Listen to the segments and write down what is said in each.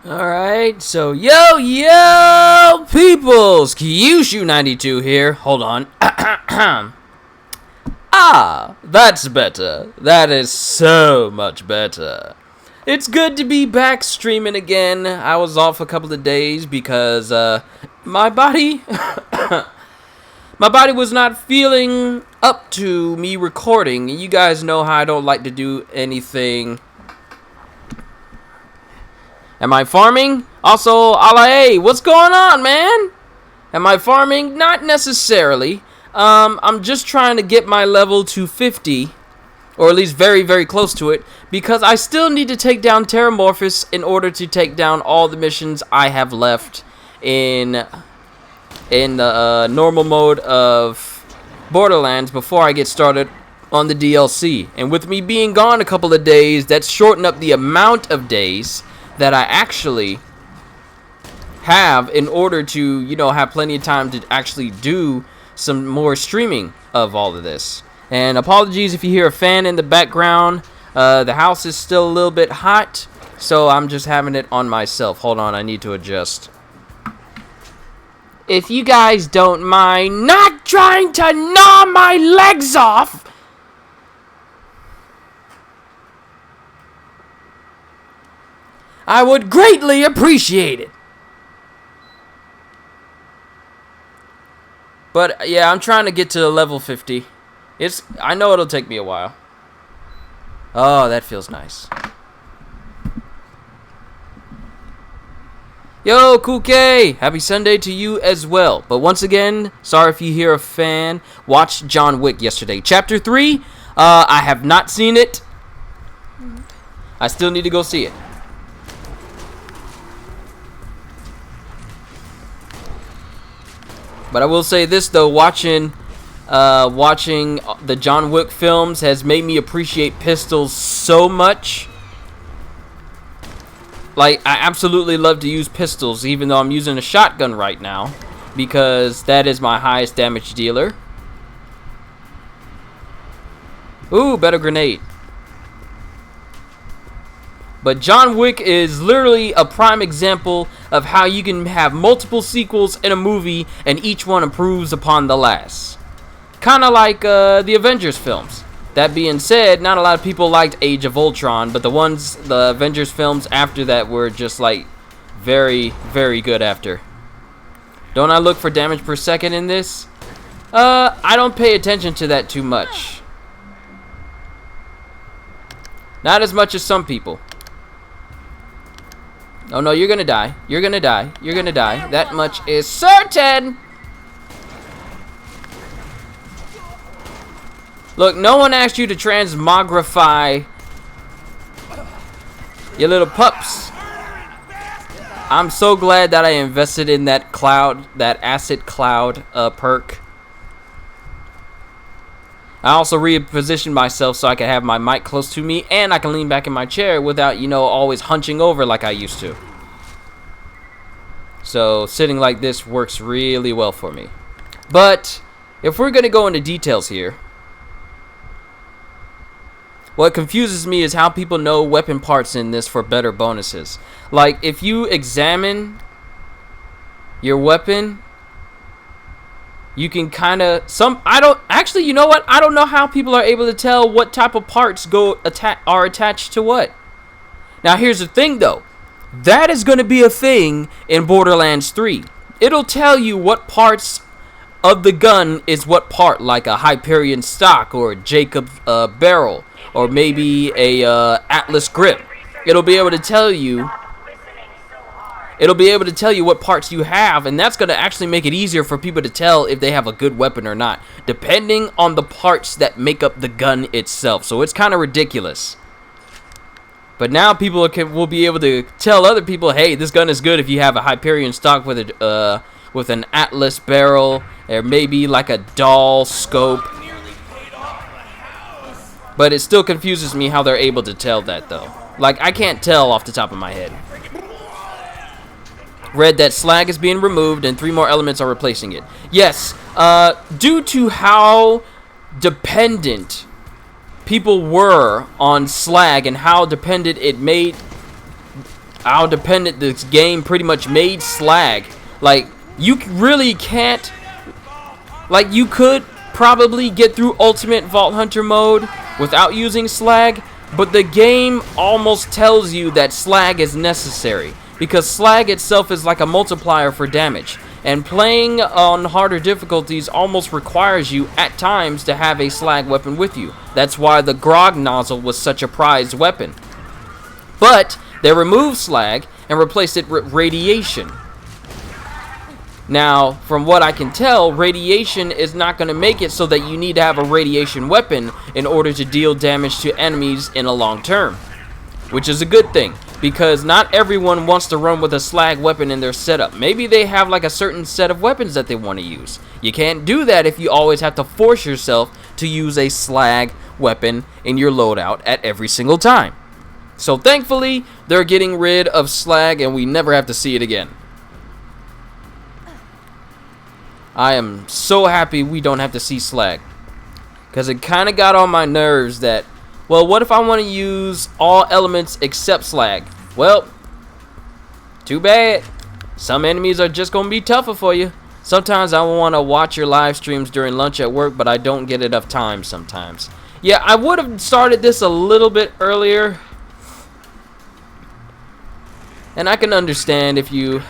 Alright, so yo peoples, Kyushu92 here. Hold on. That's better. That is so much better. It's good to be back streaming again. I was off a couple of days because my body was not feeling up to me recording. You guys know how I don't like to do anything. Am I farming? Also, hey, what's going on, man? Am I farming? Not necessarily. I'm just trying to get my level to 50, or at least very, very close to it, because I still need to take down Terramorphous in order to take down all the missions I have left in the normal mode of Borderlands before I get started on the DLC. And with me being gone a couple of days, that's shortened up the amount of days that I actually have in order to, have plenty of time to actually do some more streaming of all of this. And apologies if you hear a fan in the background. The house is still a little bit hot, so I'm just having it on myself. Hold on, I need to adjust. If you guys don't mind not trying to gnaw my legs off, I would greatly appreciate it. But yeah, I'm trying to get to level 50. I know it'll take me a while. Oh, that feels nice. Yo, Cool K! Happy Sunday to you as well. But once again, sorry if you hear a fan. Watched John Wick yesterday. Chapter 3, I have not seen it. I still need to go see it. But I will say this though, watching the John Wick films has made me appreciate pistols so much. Like, I absolutely love to use pistols, even though I'm using a shotgun right now, because that is my highest damage dealer. Ooh, better grenade. But John Wick is literally a prime example of how you can have multiple sequels in a movie and each one improves upon the last. Kind of like the Avengers films. That being said, not a lot of people liked Age of Ultron, but the Avengers films after that were just like very, very good after. Don't I look for damage per second in this? I don't pay attention to that too much. Not as much as some people. Oh no, you're gonna die. You're gonna die. You're gonna die. That much is certain! Look, no one asked you to transmogrify your little pups. I'm so glad that I invested in that cloud, that acid cloud perk. I also repositioned myself so I can have my mic close to me and I can lean back in my chair without, always hunching over like I used to. So sitting like this works really well for me. But if we're going to go into details here, what confuses me is how people know weapon parts in this for better bonuses. Like, if you examine your weapon, you can kind of actually, you know what? I don't know how people are able to tell what type of parts are attached to what. Now, here's the thing, though. That is going to be a thing in Borderlands 3. It'll tell you what parts of the gun is what part, like a Hyperion stock or a Jacob barrel or maybe a Atlas grip. It'll be able to tell you. It'll be able to tell you what parts you have, and that's going to actually make it easier for people to tell if they have a good weapon or not, depending on the parts that make up the gun itself. So it's kind of ridiculous. But now people will be able to tell other people, hey, this gun is good if you have a Hyperion stock with an Atlas barrel, or maybe like a Doll scope. But it still confuses me how they're able to tell that, though. Like, I can't tell off the top of my head. Read that slag is being removed and 3 more elements are replacing it. Yes, due to how dependent people were on slag and how dependent it made how dependent this game pretty much made slag. Like, you really can't, like, you could probably get through Ultimate Vault Hunter mode without using slag, but the game almost tells you that slag is necessary, because slag itself is like a multiplier for damage, and playing on harder difficulties almost requires you at times to have a slag weapon with you. That's why the grog nozzle was such a prized weapon. But they removed slag and replaced it with radiation. Now, from what I can tell, radiation is not going to make it so that you need to have a radiation weapon in order to deal damage to enemies in a long term. Which is a good thing, because not everyone wants to run with a slag weapon in their setup. Maybe they have like a certain set of weapons that they want to use. You can't do that if you always have to force yourself to use a slag weapon in your loadout at every single time. So thankfully, they're getting rid of slag and we never have to see it again. I am so happy we don't have to see slag, because it kind of got on my nerves that, well, what if I want to use all elements except slag? Well, too bad. Some enemies are just going to be tougher for you. Sometimes I want to watch your live streams during lunch at work, but I don't get enough time sometimes. Yeah, I would have started this a little bit earlier. And I can understand if you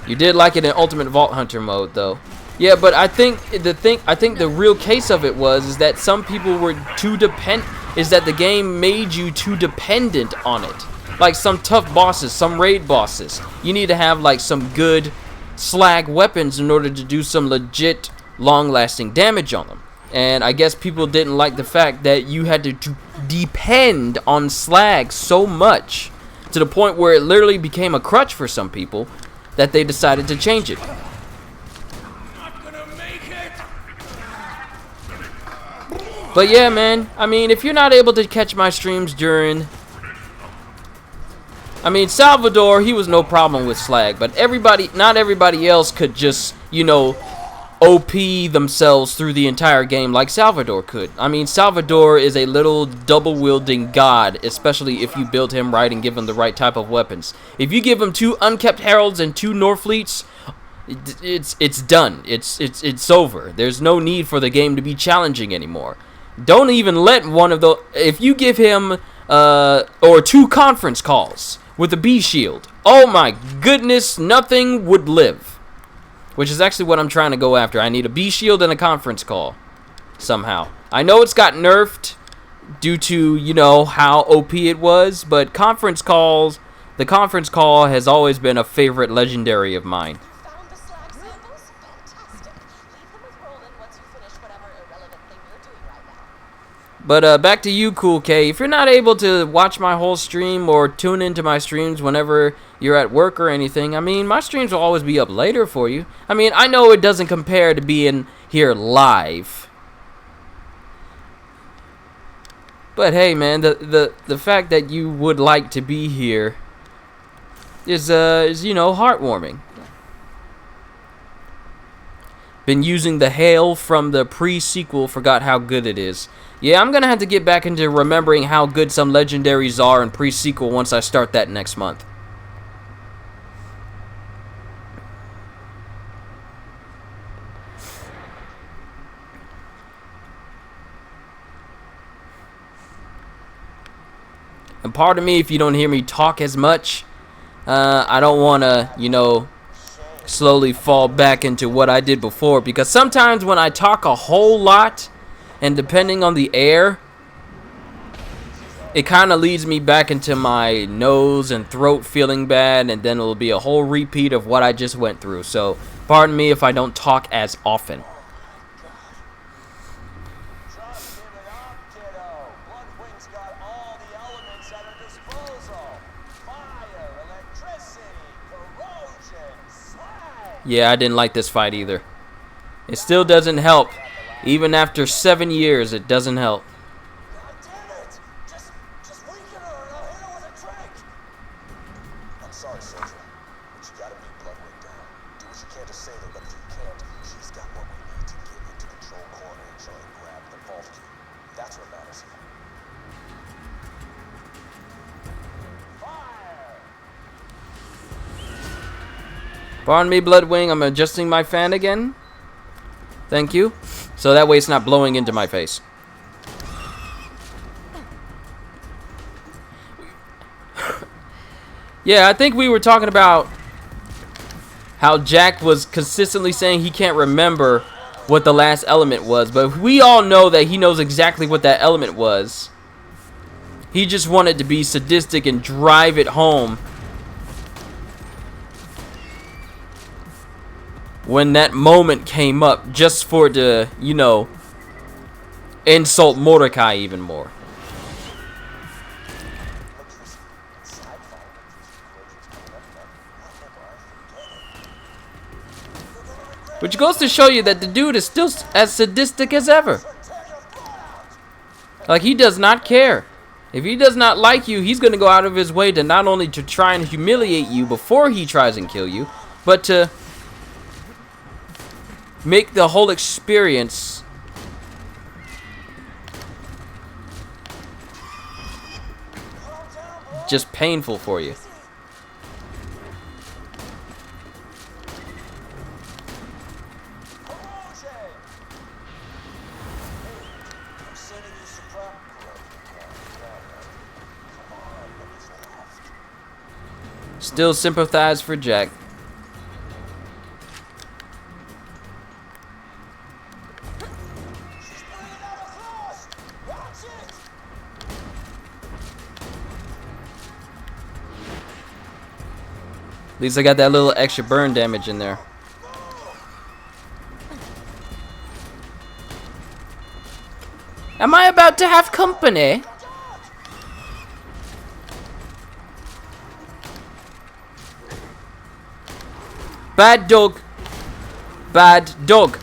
did like it in Ultimate Vault Hunter mode, though. Yeah, but I think the real case of it is that some people were too that the game made you too dependent on it. Like some tough bosses, some raid bosses, you need to have like some good slag weapons in order to do some legit long-lasting damage on them. And I guess people didn't like the fact that you had to depend on slag so much, to the point where it literally became a crutch for some people, that they decided to change it. But yeah, man, I mean, if you're not able to catch my streams during... I mean, Salvador, he was no problem with slag, but not everybody else could just, you know, OP themselves through the entire game like Salvador could. I mean, Salvador is a little double-wielding god, especially if you build him right and give him the right type of weapons. If you give him 2 unkept heralds and 2 Norfleets, it's done. It's over. There's no need for the game to be challenging anymore. Don't even let one of those... If you give him or 2 conference calls with a B shield, oh my goodness, nothing would live. Which is actually what I'm trying to go after. I need a B shield and a conference call somehow. I know it's got nerfed due to, you know, how OP it was, but the conference call has always been a favorite legendary of mine. But back to you, Cool K. If you're not able to watch my whole stream or tune into my streams whenever you're at work or anything, I mean, my streams will always be up later for you. I mean, I know it doesn't compare to being here live. But hey, man, the fact that you would like to be here is you know, heartwarming. Been using the hail from the pre-sequel, forgot how good it is. Yeah, I'm gonna have to get back into remembering how good some legendaries are in pre-sequel once I start that next month. And pardon me if you don't hear me talk as much. I don't want to, you know, slowly fall back into what I did before, because sometimes when I talk a whole lot, and depending on the air, it kind of leads me back into my nose and throat feeling bad, and then it'll be a whole repeat of what I just went through. So pardon me if I don't talk as often. Yeah, I didn't like this fight either. It still doesn't help. Even after 7 years, it doesn't help. God damn it! Just weaken her and I'll hit her with a trick! I'm sorry, soldier, but you gotta beat Bloodwing down. Do what you can to save her, but if you can't, she's got what we need to get into Control Core H and grab the vault key. That's what matters. 5, Pardon me, Bloodwing. I'm adjusting my fan again. Thank you. So that way it's not blowing into my face. Yeah, I think we were talking about how Jack was consistently saying he can't remember what the last element was, but we all know that he knows exactly what that element was. He just wanted to be sadistic and drive it home when that moment came up, just for it to, you know, insult Mordecai even more. Which goes to show you that the dude is still as sadistic as ever. Like, he does not care. If he does not like you, he's going to go out of his way to not only to try and humiliate you before he tries and kill you, but to make the whole experience just painful for you. Still sympathize for Jack. At least I got that little extra burn damage in there. Am I about to have company? Bad dog. Bad dog.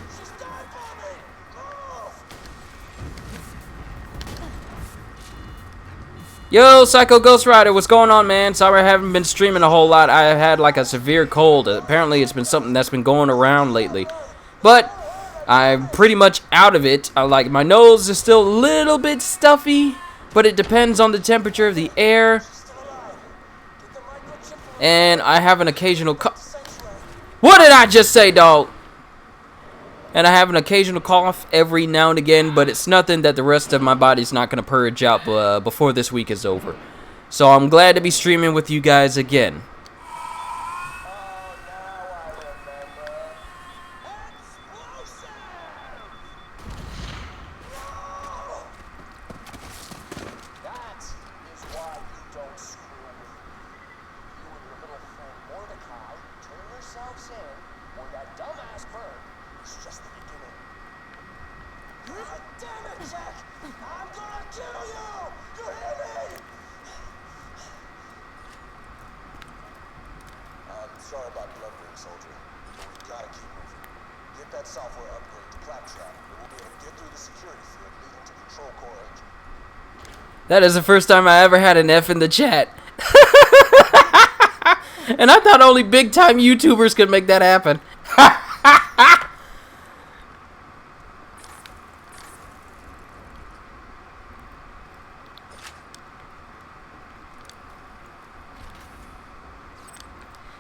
Yo, Psycho Ghost Rider, what's going on, man? Sorry I haven't been streaming a whole lot. I have had like a severe cold. Apparently it's been something that's been going around lately. But I'm pretty much out of it. Like, my nose is still a little bit stuffy, but it depends on the temperature of the air. And I have an occasional What did I just say, dog? And I have an occasional cough every now and again, but it's nothing that the rest of my body's not going to purge out before this week is over. So I'm glad to be streaming with you guys again. Sorry about Bloodwing, soldier, but we've got to keep moving. Get that software upgrade to Claptrap, and we'll be able to get through the security field leading to Control Core Engine. That is the first time I ever had an F in the chat. And I thought only big-time YouTubers could make that happen.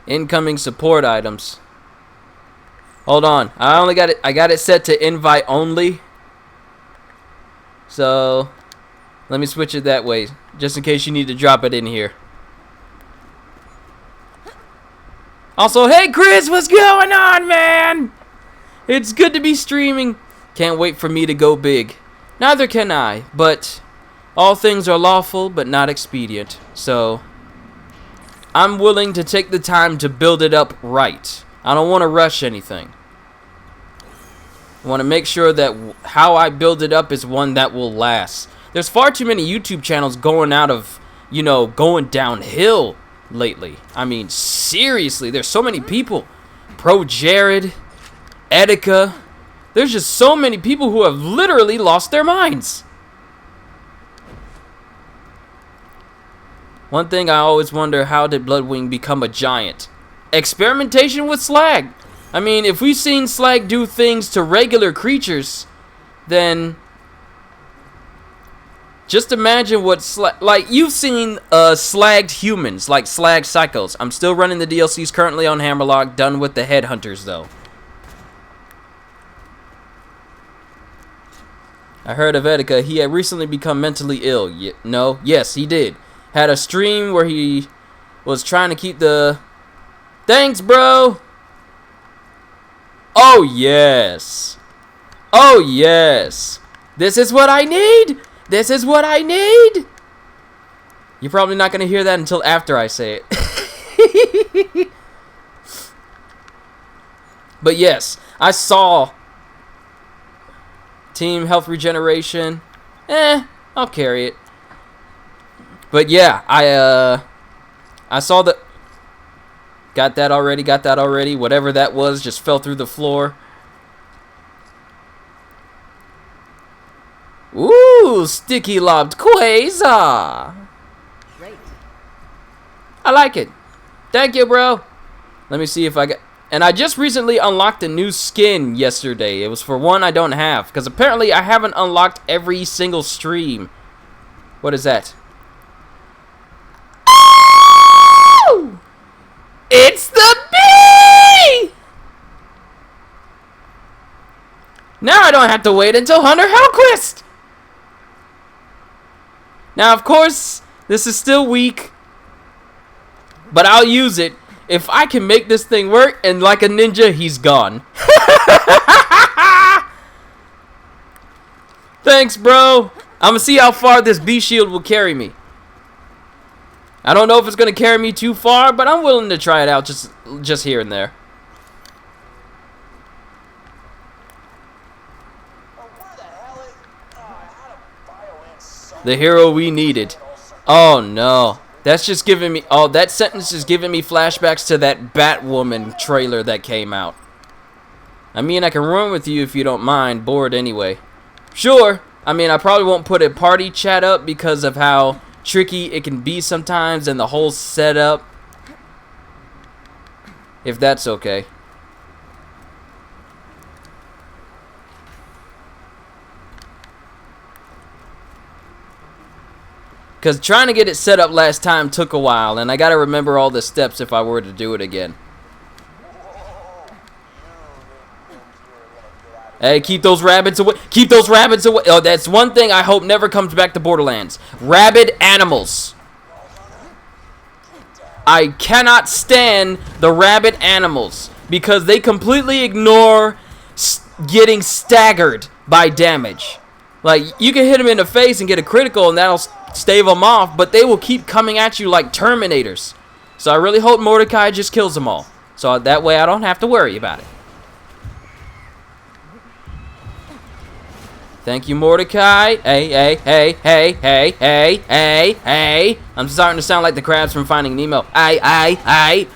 Incoming support items. Hold on. I got it set to invite only. So let me switch it that way, just in case you need to drop it in here. Also, hey Chris, what's going on, man? It's good to be streaming. Can't wait for me to go big. Neither can I, but all things are lawful but not expedient. So I'm willing to take the time to build it up right. I don't want to rush anything. I want to make sure that how I build it up is one that will last. There's far too many YouTube channels going out of, you know, going downhill lately. I mean, seriously, there's so many people. Pro Jared, Etika. There's just so many people who have literally lost their minds. One thing I always wonder, how did Bloodwing become a giant? Experimentation with slag. I mean, if we've seen slag do things to regular creatures, then Just imagine what like you've seen slagged humans, like slag psychos. I'm still running the DLCs currently on Hammerlock, done with the headhunters though. I heard of Etika. He had recently become mentally ill. No, yes, he did. Had a stream where he was trying to keep the... Thanks, bro! Oh, yes. Oh, yes. This is what I need! This is what I need! You're probably not going to hear that until after I say it. But yes, I saw... Team health regeneration. I'll carry it. But yeah, I saw the... Got that already. Whatever that was just fell through the floor. Ooh, sticky lobbed Quasar. Great. I like it. Thank you, bro. Let me see if I got... And I just recently unlocked a new skin yesterday. It was for one I don't have. Because apparently I haven't unlocked every single stream. What is that? Oh! It's the bee! Now I don't have to wait until Hunter Hellquist! Now, of course, this is still weak. But I'll use it. If I can make this thing work, and like a ninja, he's gone. Thanks, bro. I'm gonna see how far this bee shield will carry me. I don't know if it's gonna carry me too far, but I'm willing to try it out just here and there. Where the hell is... I had a bioant somewhere. The hero we needed. Oh no. That's just giving me... Oh, that sentence is giving me flashbacks to that Batwoman trailer that came out. I mean, I can run with you if you don't mind. Bored anyway. Sure. I mean, I probably won't put a party chat up because of how tricky it can be sometimes and the whole setup. If that's okay. Because trying to get it set up last time took a while, and I gotta remember all the steps if I were to do it again. Hey, keep those rabbits away. Keep those rabbits away. Oh, that's one thing I hope never comes back to Borderlands. Rabid animals. I cannot stand the rabbit animals because they completely ignore getting staggered by damage. Like, you can hit them in the face and get a critical and that'll stave them off, but they will keep coming at you like Terminators. So I really hope Mordecai just kills them all. So that way I don't have to worry about it. Thank you, Mordecai. Hey, hey, hey, hey, hey, hey, hey, hey. I'm starting to sound like the crabs from Finding Nemo. I.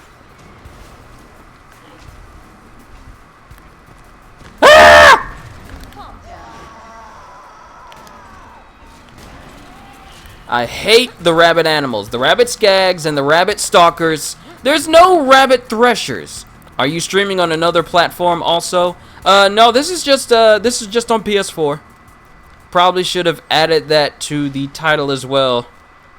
I hate the rabbit animals. The rabbit skags and the rabbit stalkers. There's no rabbit threshers. Are you streaming on another platform also? No, this is just on PS4. Probably should have added that to the title as well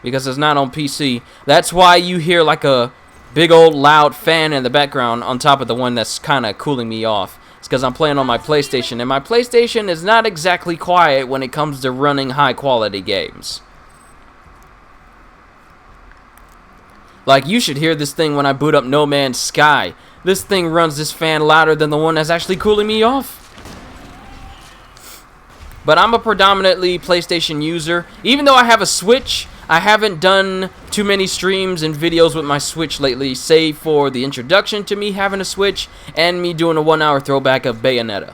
because it's not on PC. That's why you hear like a big old loud fan in the background on top of the one that's kind of cooling me off. It's because I'm playing on my PlayStation, and my PlayStation is not exactly quiet when it comes to running high quality games. Like, you should hear this thing when I boot up No Man's Sky. This thing runs this fan louder than the one that's actually cooling me off. But I'm a predominantly PlayStation user. Even though I have a Switch, I haven't done too many streams and videos with my Switch lately, save for the introduction to me having a Switch and me doing a 1-hour throwback of Bayonetta.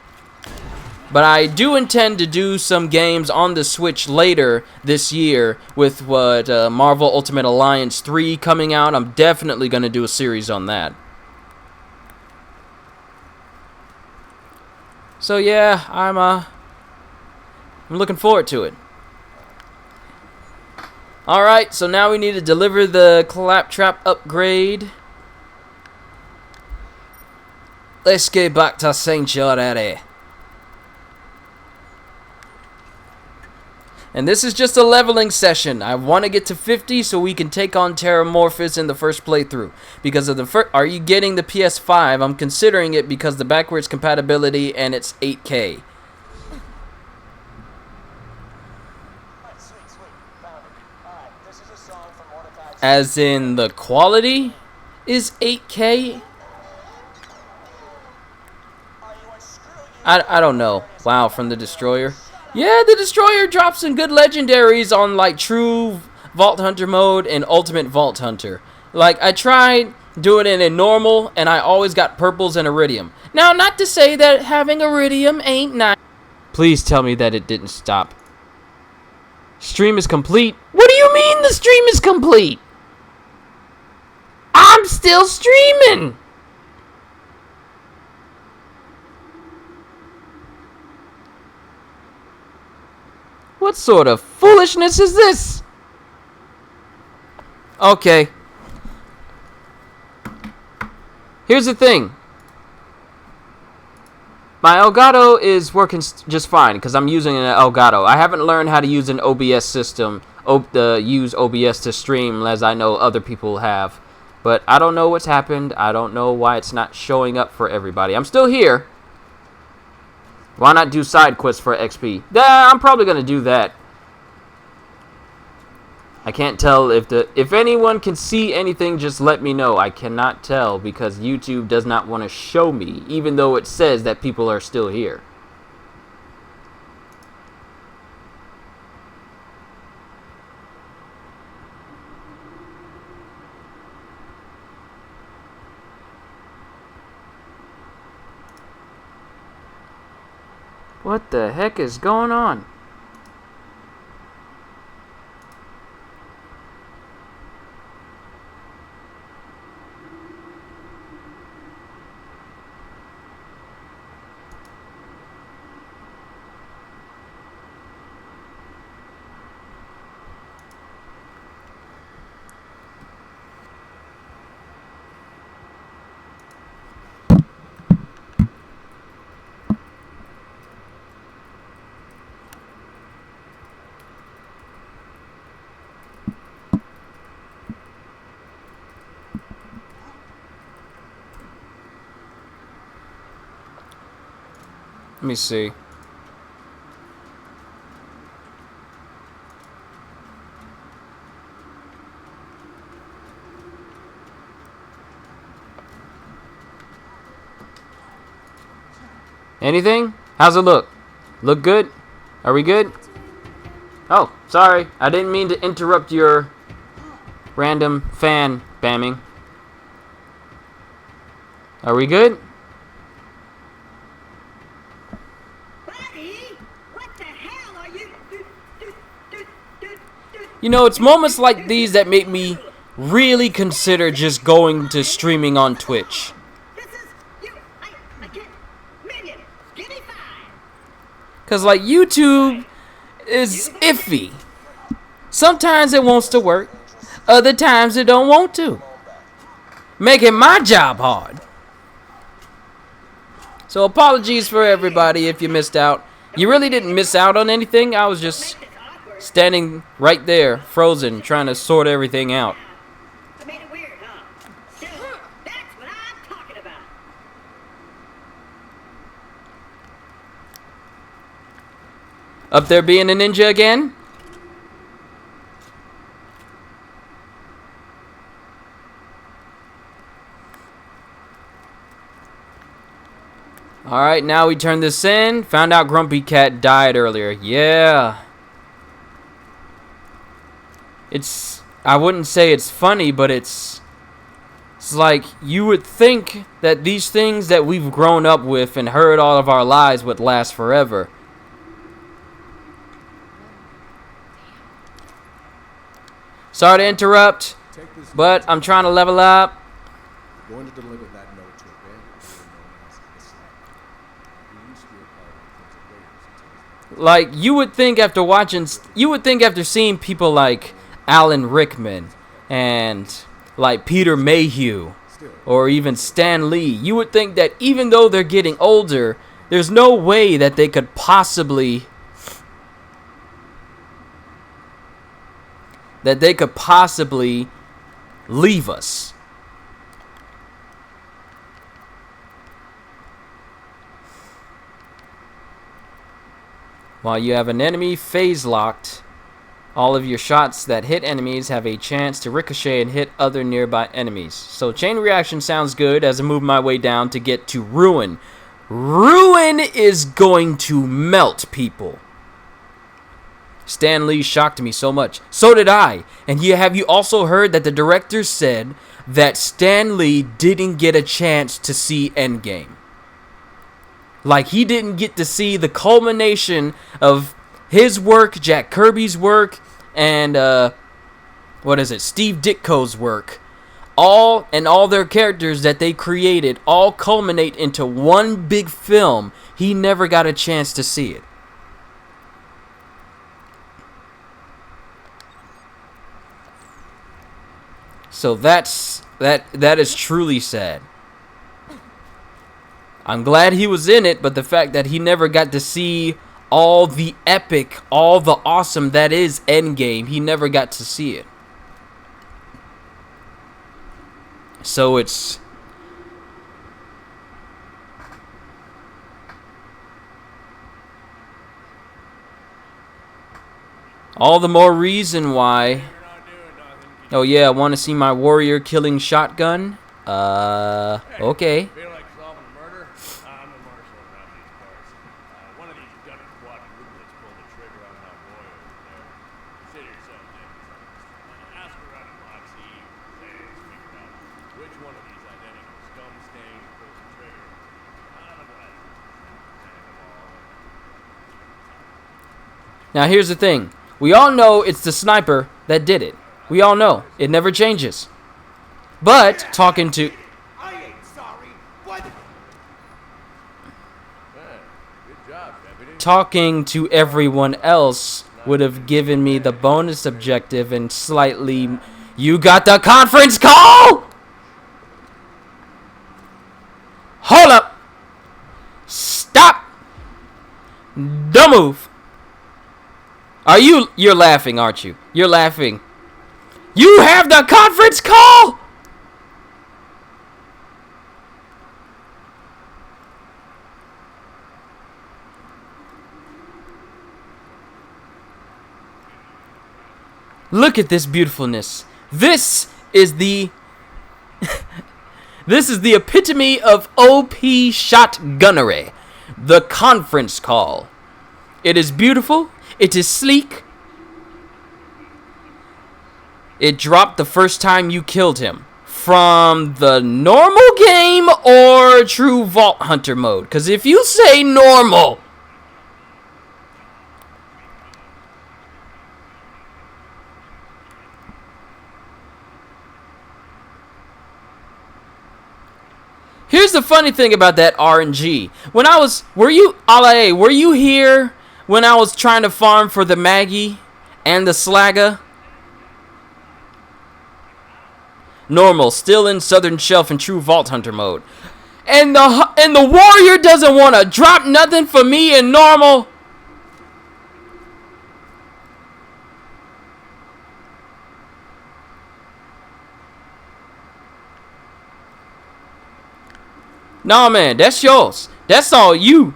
But I do intend to do some games on the Switch later this year with what Marvel Ultimate Alliance 3 coming out. I'm definitely going to do a series on that. So yeah, I'm looking forward to it. Alright, so now we need to deliver the Claptrap upgrade. Let's get back to Sanctuary. And this is just a leveling session. I want to get to 50 so we can take on Terramorphous in the first playthrough. Because of the first, are you getting the PS5? I'm considering it because the backwards compatibility and it's 8K. As in the quality is 8K? I don't know. Wow, from the Destroyer. Yeah, the Destroyer drops some good legendaries on like true Vault Hunter mode and Ultimate Vault Hunter. Like, I tried doing it in normal and I always got purples and iridium. Now, not to say that having iridium ain't nice. Please tell me that it didn't stop. Stream is complete. What do you mean the stream is complete? I'm still streaming. What sort of foolishness is this? Okay. Here's the thing. My Elgato is working just fine because I'm using an Elgato. I haven't learned how to use an OBS system, use OBS to stream as I know other people have. But I don't know what's happened. I don't know why it's not showing up for everybody. I'm still here. Why not do side quests for XP? Yeah, I'm probably gonna do that. I can't tell if anyone can see anything, just let me know. I cannot tell because YouTube does not want to show me, even though it says that people are still here. What the heck is going on? Let me see. Anything? How's it look? Look good? Are we good? Oh, sorry. I didn't mean to interrupt your random fan bamming. Are we good? You know, it's moments like these that make me really consider just going to streaming on Twitch. Because, like, YouTube is iffy. Sometimes it wants to work. Other times it don't want to. Making my job hard. So apologies for everybody if you missed out. You really didn't miss out on anything. I was just standing right there, frozen, trying to sort everything out. Up there being a ninja again? Alright, now we turn this in. Found out Grumpy Cat died earlier. Yeah. I wouldn't say it's funny, but it's like you would think that these things that we've grown up with and heard all of our lives would last forever. Sorry to interrupt, but I'm trying to level up. Going to deliver that note to a band known as the Slack. We used to be a part of the Like, you would think after seeing people like Alan Rickman and like Peter Mayhew or even Stan Lee, you would think that even though they're getting older, there's no way that they could possibly that they could possibly leave us. While you have an enemy phase locked, all of your shots that hit enemies have a chance to ricochet and hit other nearby enemies. So chain reaction sounds good as I move my way down to get to Ruin. Ruin is going to melt people. Stan Lee shocked me so much. So did I. And have you also heard that the director said that Stan Lee didn't get a chance to see Endgame? Like, he didn't get to see the culmination of his work, Jack Kirby's work, and Steve Ditko's work. All their characters that they created all culminate into one big film. He never got a chance to see it. So that is truly sad. I'm glad he was in it, but the fact that he never got to see all the epic, all the awesome that is Endgame, he never got to see it. So it's all the more reason why. Oh yeah, I want to see my warrior killing shotgun. Okay. Now here's the thing. We all know it's the sniper that did it. We all know. It never changes. But talking to I ain't sorry. What? Good job, deputy. Talking to everyone else would have given me the bonus objective and slightly. You got the conference call? Hold up. Stop. Don't move. You're laughing, aren't you? You're laughing. You have the conference call? Look at this beautifulness. This is the this is the epitome of OP shotgunnery. The conference call. It is beautiful. It is sleek. It dropped the first time you killed him. From the normal game or true Vault Hunter mode. Because if you say normal, here's the funny thing about that RNG. Were you here when I was trying to farm for the Maggie and the Slagga? Normal, still in Southern Shelf and true Vault Hunter mode. And the warrior doesn't want to drop nothing for me in normal. Nah, man, that's yours. That's all you.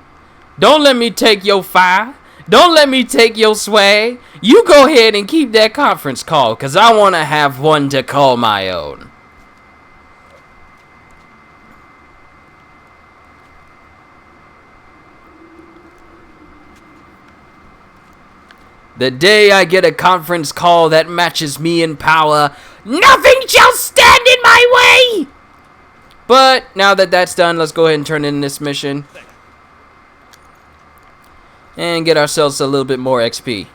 Don't let me take your fire. Don't let me take your swag. You go ahead and keep that conference call, because I want to have one to call my own. The day I get a conference call that matches me in power, nothing shall stand in my way! But now that that's done, let's go ahead and turn in this mission. And get ourselves a little bit more XP.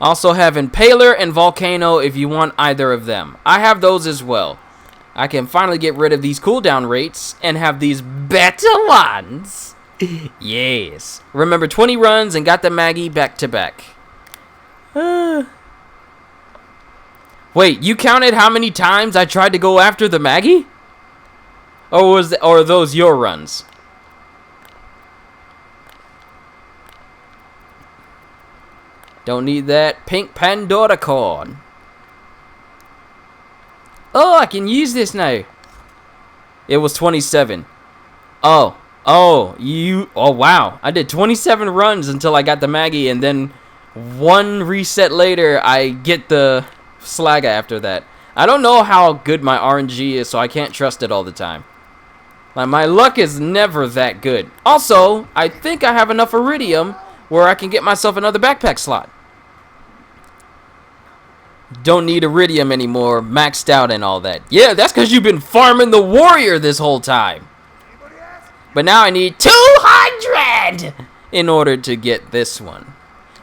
Also have Impaler and Volcano if you want either of them. I have those as well. I can finally get rid of these cooldown rates and have these better ones. Yes. Remember 20 runs and got the Maggie back to back. Wait, you counted how many times I tried to go after the Maggie? Or are those your runs? Don't need that pink Pandora cord. Oh, I can use this now. It was 27. Oh, wow. I did 27 runs until I got the Maggie, and then one reset later, I get the Slagga after that. I don't know how good my RNG is, so I can't trust it all the time. Like, my luck is never that good. Also, I think I have enough Iridium where I can get myself another backpack slot. Don't need Iridium anymore, maxed out and all that. Yeah, that's because you've been farming the warrior this whole time. But now I need 200 in order to get this one.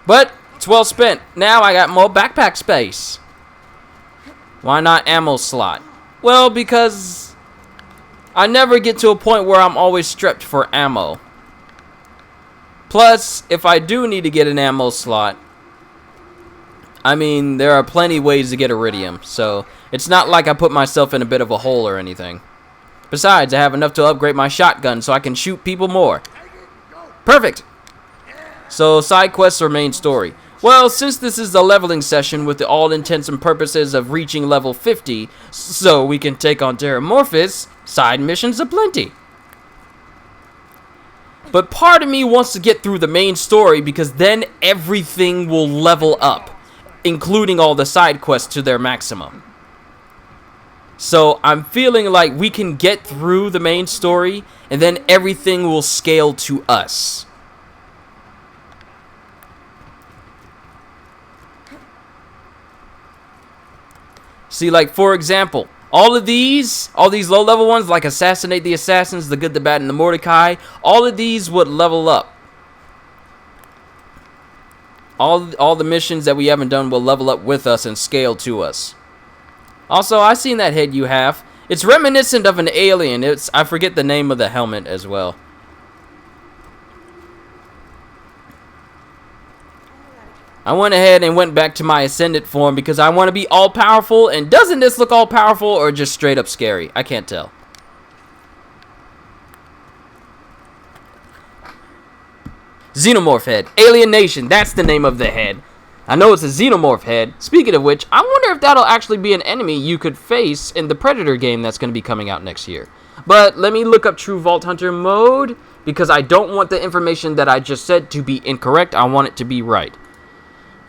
But it's well spent. Now I got more backpack space. Why not ammo slot? Well, because I never get to a point where I'm always strapped for ammo. Plus, if I do need to get an ammo slot, I mean, there are plenty ways to get Iridium, so it's not like I put myself in a bit of a hole or anything. Besides, I have enough to upgrade my shotgun so I can shoot people more. Perfect! So, side quests or main story? Well, since this is a leveling session with the all intents and purposes of reaching level 50, so we can take on Terramorphous, side missions aplenty. But part of me wants to get through the main story because then everything will level up, including all the side quests to their maximum. So I'm feeling like we can get through the main story and then everything will scale to us. See, like, for example, all these low level ones, like Assassinate the Assassins, The Good, the Bad, and the Mordecai, all of these would level up. All the missions that we haven't done will level up with us and scale to us. Also, I seen that head you have. It's reminiscent of an alien. I forget the name of the helmet as well. I went ahead and went back to my Ascendant form because I want to be all-powerful, and doesn't this look all-powerful or just straight up scary? I can't tell. Xenomorph head. Alien Nation. That's the name of the head. I know it's a Xenomorph head. Speaking of which, I wonder if that'll actually be an enemy you could face in the Predator game that's going to be coming out next year. But let me look up True Vault Hunter mode because I don't want the information that I just said to be incorrect. I want it to be right.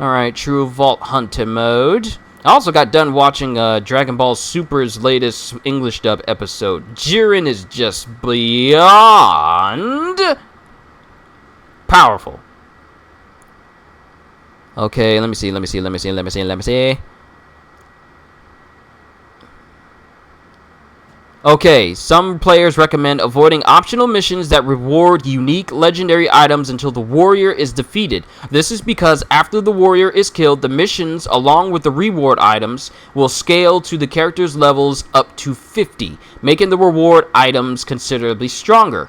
Alright, True Vault Hunter mode. I also got done watching Dragon Ball Super's latest English dub episode. Jiren is just beyond powerful. Okay, let me see. Okay, some players recommend avoiding optional missions that reward unique legendary items until the warrior is defeated. This is because after the warrior is killed, the missions, along with the reward items, will scale to the character's levels up to 50, making the reward items considerably stronger.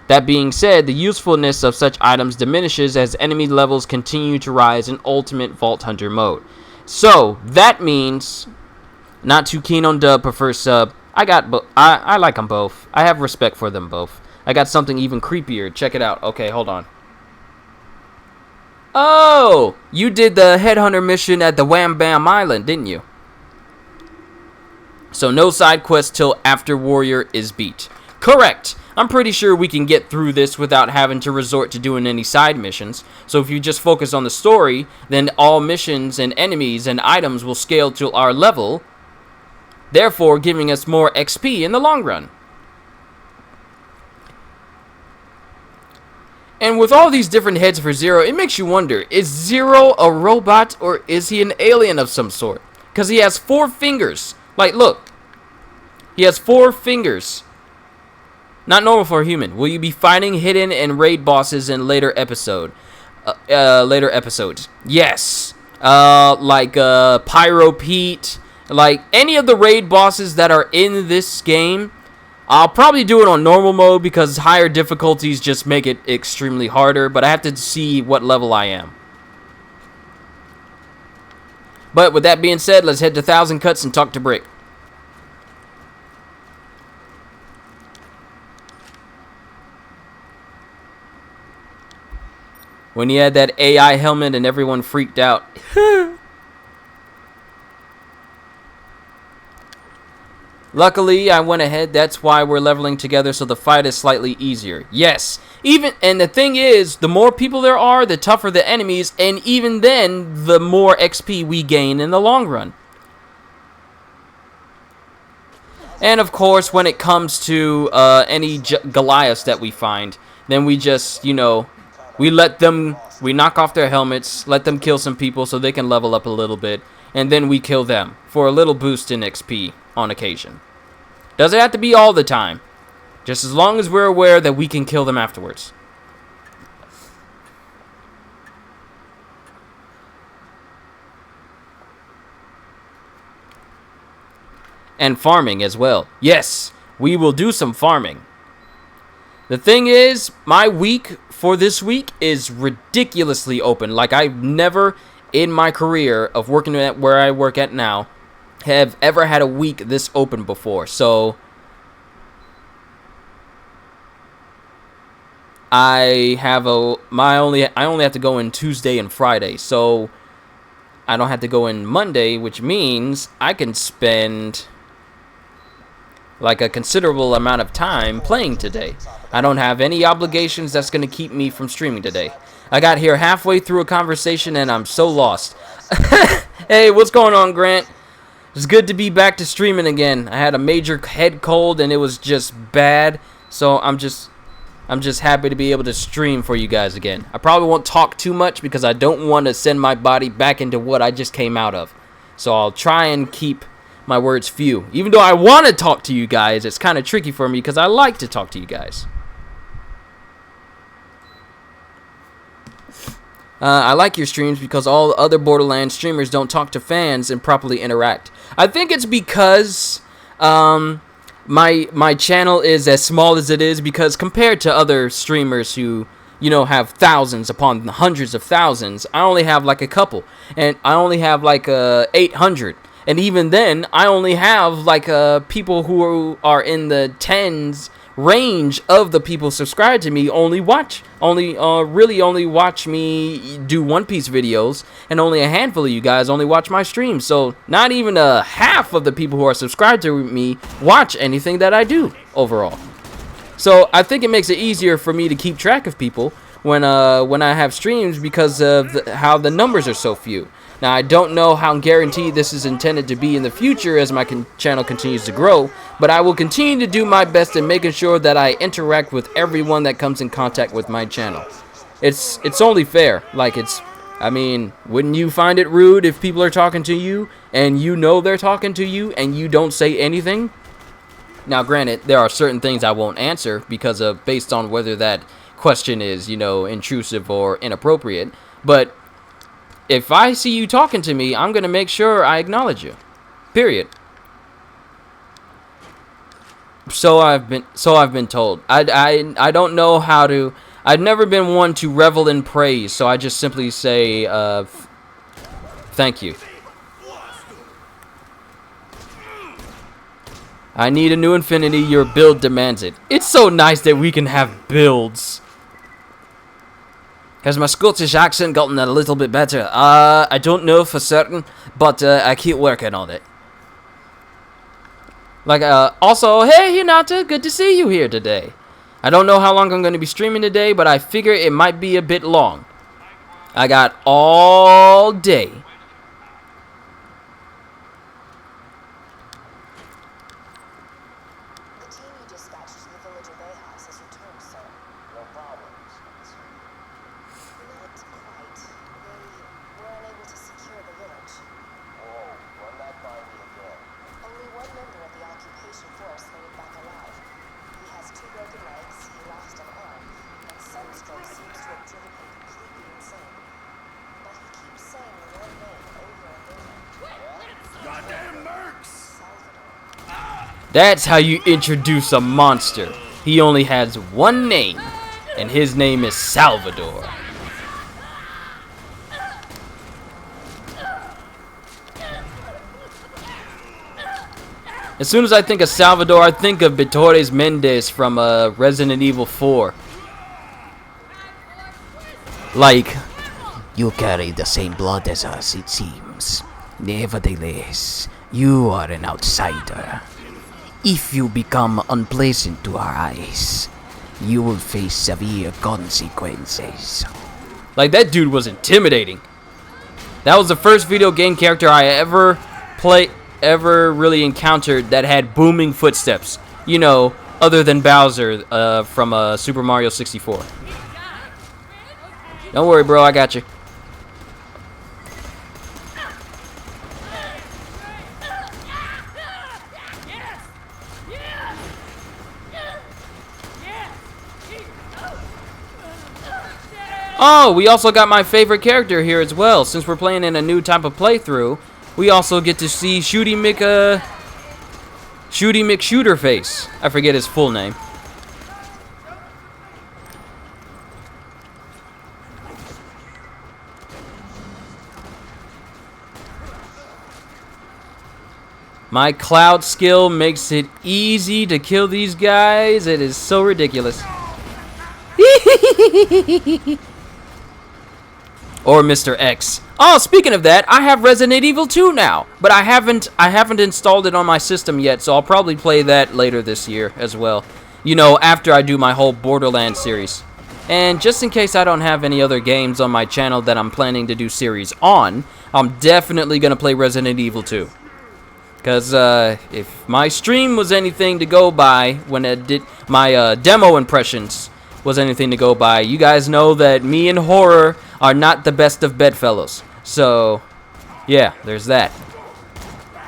That being said, the usefulness of such items diminishes as enemy levels continue to rise in Ultimate Vault Hunter mode. So, that means, not too keen on dub, prefer sub. I like them both. I have respect for them both. I got something even creepier. Check it out. Okay, hold on. Oh! You did the Headhunter mission at the Wham Bam Island, didn't you? So no side quest till after Warrior is beat. Correct! I'm pretty sure we can get through this without having to resort to doing any side missions. So if you just focus on the story, then all missions and enemies and items will scale to our level, therefore giving us more XP in the long run. And with all these different heads for Zero, it makes you wonder, is Zero a robot or is he an alien of some sort? Because he has 4 fingers. Like, look. He has 4 fingers. Not normal for a human. Will you be fighting hidden and raid bosses in later episodes? Yes. Like Pyro Pete. Like any of the raid bosses that are in this game. I'll probably do it on normal mode because higher difficulties just make it extremely harder. But I have to see what level I am. But with that being said, let's head to 1000 Cuts and talk to Brick. When he had that AI helmet and everyone freaked out. Luckily, I went ahead. That's why we're leveling together, so the fight is slightly easier. Yes. And the thing is, the more people there are, the tougher the enemies, and even then, the more XP we gain in the long run. And of course, when it comes to any Goliaths that we find, then we just, we knock off their helmets, let them kill some people so they can level up a little bit, and then we kill them for a little boost in XP on occasion. Doesn't have to be all the time, just as long as we're aware that we can kill them afterwards. And farming as well. Yes, we will do some farming. The thing is, my week for this week is ridiculously open. Like, I've never in my career of working at where I work at now have ever had a week this open before. So I only have to go in Tuesday and Friday. So I don't have to go in Monday, which means I can spend like a considerable amount of time playing today. I don't have any obligations that's going to keep me from streaming today. I got here halfway through a conversation and I'm so lost. Hey, what's going on, Grant? It's good to be back to streaming again. I had a major head cold and it was just bad. So I'm just happy to be able to stream for you guys again. I probably won't talk too much because I don't want to send my body back into what I just came out of. So I'll try and keep my words few. Even though I want to talk to you guys, it's kind of tricky for me because I like to talk to you guys. I like your streams because all other Borderlands streamers don't talk to fans and properly interact. I think it's because my channel is as small as it is, because compared to other streamers who, have thousands upon hundreds of thousands, I only have like a couple, and I only have like 800. And even then, I only have like people who are in the tens range of the people subscribed to me only watch me do One Piece videos, and only a handful of you guys only watch my streams. So not even a half of the people who are subscribed to me watch anything that I do overall. So I think it makes it easier for me to keep track of people when I have streams because of how the numbers are so few. Now, I don't know how guaranteed this is intended to be in the future as my channel continues to grow, but I will continue to do my best in making sure that I interact with everyone that comes in contact with my channel. It's only fair. Like, wouldn't you find it rude if people are talking to you and they're talking to you and you don't say anything? Now, granted, there are certain things I won't answer because of based on whether that question is, intrusive or inappropriate, but if I see you talking to me, I'm going to make sure I acknowledge you. Period. So I've been told. I don't know how to. I've never been one to revel in praise, so I just simply say thank you. I need a new infinity. Your build demands it. It's so nice that we can have builds. Has my Scottish accent gotten a little bit better? I don't know for certain, but I keep working on it. Also, hey Hinata, good to see you here today. I don't know how long I'm going to be streaming today, but I figure it might be a bit long. I got all day. That's how you introduce a monster. He only has one name, and his name is Salvador. As soon as I think of Salvador, I think of Vitores Mendez from Resident Evil 4. Like, You carry the same blood as us, it seems. Nevertheless, you are an outsider. If you become unpleasant to our eyes, you will face severe consequences. like that dude was intimidating. That was the first video game character I ever really encountered that had booming footsteps. You know, other than Bowser from Super Mario 64. Don't worry, bro, I got you. Oh, we also got my favorite character here as well. Since we're playing in a new type of playthrough, we also get to see Shooty McShooterface. I forget his full name. My cloud skill makes it easy to kill these guys. It is so ridiculous. Or Mr. X. Oh, speaking of that, I have Resident Evil 2 now, but I haven't installed it on my system yet, so I'll probably play that later this year as well. You know, after I do my whole Borderlands series. And just in case I don't have any other games on my channel that I'm planning to do series on, I'm definitely going to play Resident Evil 2. Because if my stream was anything to go by when I did my demo impressions was anything to go by, you guys know that me and horror are not the best of bedfellows. So, yeah, there's that.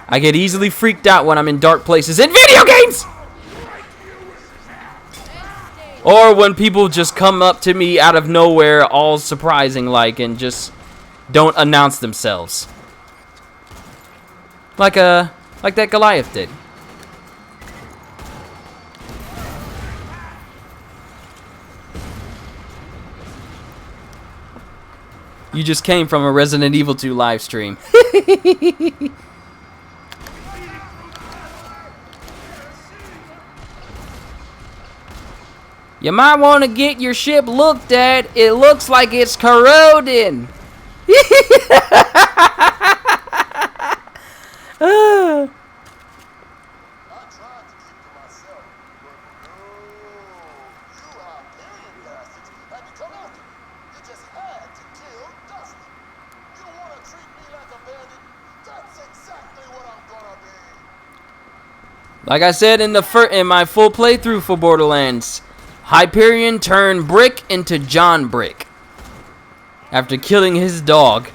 I get easily freaked out when I'm in dark places in video games! Or when people just come up to me out of nowhere, all surprising like, and just don't announce themselves. Like that Goliath did. You just came from a Resident Evil 2 live stream. You might want to get your ship looked at. It looks like it's corroding. I tried to keep to myself, but no. You Hyperion bastards had to come after me. You just had to kill Dusty. You want to treat me like a bandit? That's exactly what I'm gonna be. Like I said in my full playthrough for Borderlands, Hyperion turned Brick into John Brick after killing his dog.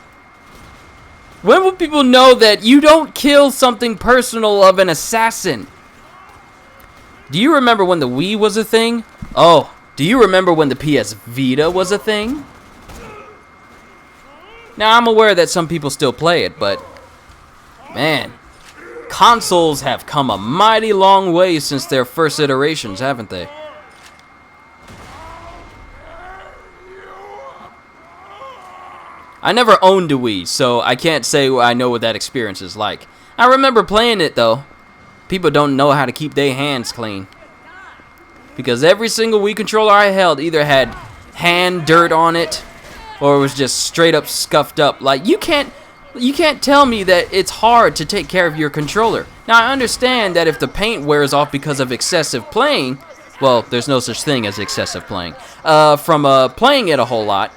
When will people know that you don't kill something personal of an assassin? Do you remember when the Wii was a thing? Oh, do you remember when the PS Vita was a thing? Now, I'm aware that some people still play it, but man, consoles have come a mighty long way since their first iterations, haven't they? I never owned a Wii, so I can't say I know what that experience is like. I remember playing it, though. People don't know how to keep their hands clean. Because every single Wii controller I held either had hand dirt on it, or it was just straight up scuffed up. Like, you can't tell me that it's hard to take care of your controller. Now, I understand that if the paint wears off because of excessive playing, well, there's no such thing as excessive playing, from playing it a whole lot.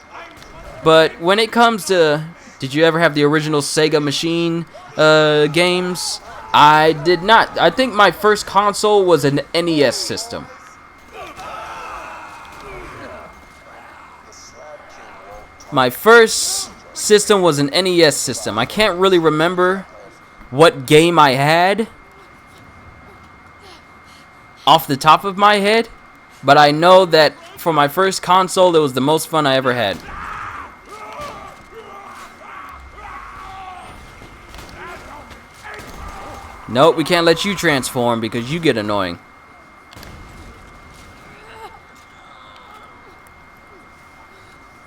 But when it comes to, did you ever have the original Sega Machine games? I did not. I think my first console was an NES system. My first system was an NES system. I can't really remember what game I had off the top of my head, but I know that for my first console, it was the most fun I ever had. Nope, we can't let you transform because you get annoying.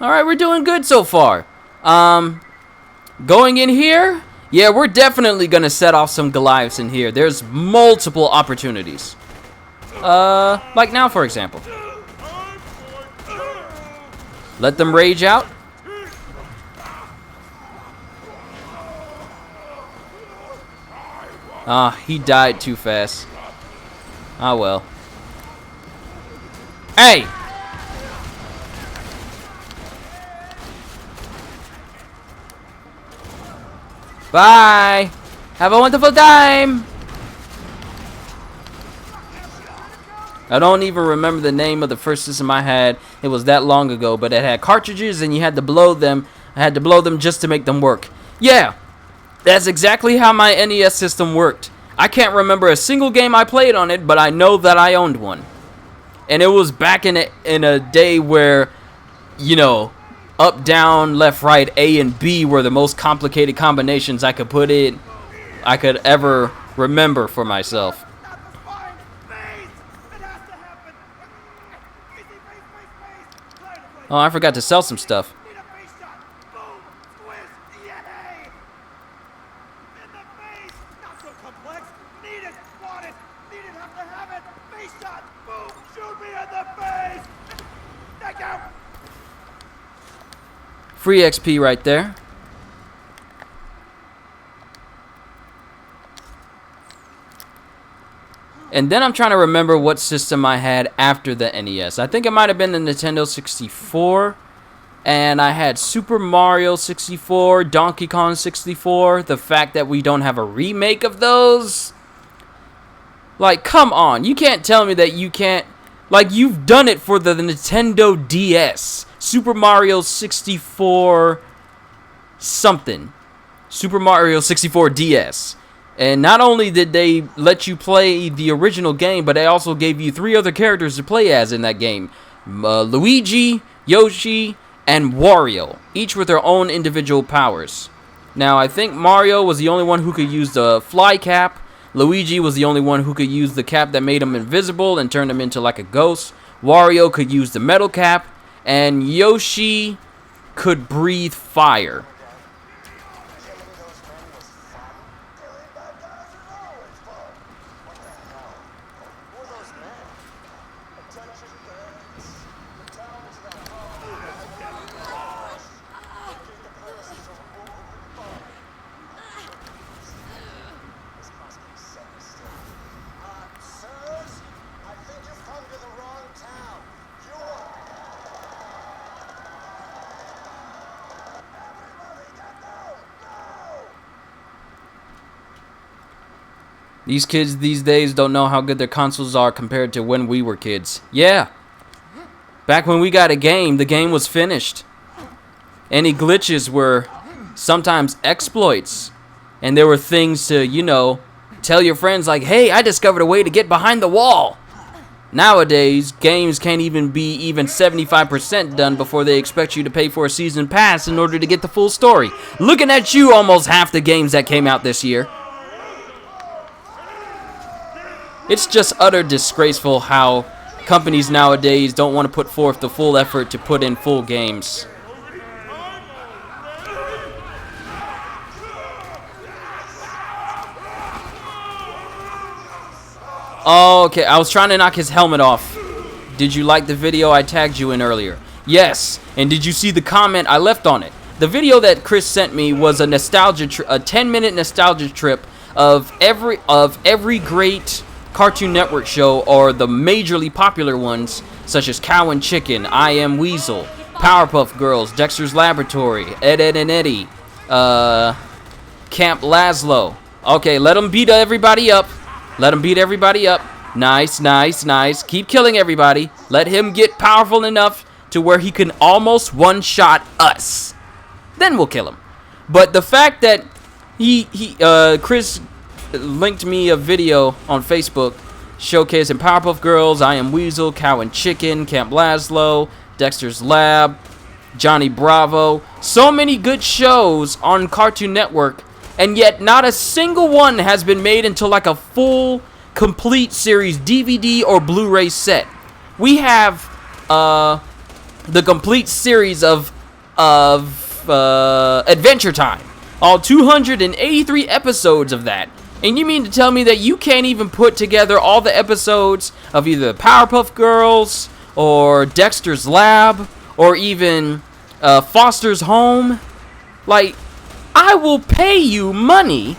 Alright, we're doing good so far. Going in here? Yeah, we're definitely gonna set off some Goliaths in here. There's multiple opportunities. Like now, for example. Let them rage out. Ah, he died too fast. Ah, well. Hey! Bye! Have a wonderful time! I don't even remember the name of the first system I had. It was that long ago, but it had cartridges and you had to blow them. I had to blow them just to make them work. Yeah, that's exactly how my NES system worked. I can't remember a single game I played on it, but I know that I owned one. And it was back in a day where, you know, up, down, left, right, A and B were the most complicated combinations I could ever remember for myself. Oh, I forgot to sell some stuff. Free XP right there. And then I'm trying to remember what system I had after the NES. I think it might have been the Nintendo 64. And I had Super Mario 64, Donkey Kong 64. The fact that we don't have a remake of those. Like, come on. You can't tell me that you can't. Like, you've done it for the Nintendo DS. Super Mario 64 something. Super Mario 64 DS. And not only did they let you play the original game, but they also gave you 3 other characters to play as in that game. Luigi, Yoshi, and Wario. Each with their own individual powers. Now, I think Mario was the only one who could use the fly cap. Luigi was the only one who could use the cap that made him invisible and turned him into like a ghost. Wario could use the metal cap. And Yoshi could breathe fire. These kids these days don't know how good their consoles are compared to when we were kids. Yeah. Back when we got a game, the game was finished. Any glitches were sometimes exploits. And there were things to, you know, tell your friends like, hey, I discovered a way to get behind the wall. Nowadays, games can't even be 75% done before they expect you to pay for a season pass in order to get the full story. Looking at you, almost half the games that came out this year. It's just utter disgraceful how companies nowadays don't want to put forth the full effort to put in full games. Oh, okay, I was trying to knock his helmet off. Did you like the video I tagged you in earlier? Yes, and did you see the comment I left on it? The video that Chris sent me was a 10-minute nostalgia trip of every great Cartoon Network show, or the majorly popular ones such as Cow and Chicken, I Am Weasel, Powerpuff Girls, Dexter's Laboratory, Ed, Ed and Eddie, Camp Lazlo. Okay, let them beat everybody up. Let him beat everybody up. Nice, nice, nice. Keep killing everybody. Let him get powerful enough to where he can almost one-shot us. Then we'll kill him. But the fact that Chris linked me a video on Facebook showcasing Powerpuff Girls, I Am Weasel, Cow and Chicken, Camp Lazlo, Dexter's Lab, Johnny Bravo. So many good shows on Cartoon Network, and yet not a single one has been made into like a full, complete series DVD or Blu-ray set. We have the complete series of Adventure Time. All 283 episodes of that. And you mean to tell me that you can't even put together all the episodes of either Powerpuff Girls or Dexter's Lab or even Foster's Home? Like, I will pay you money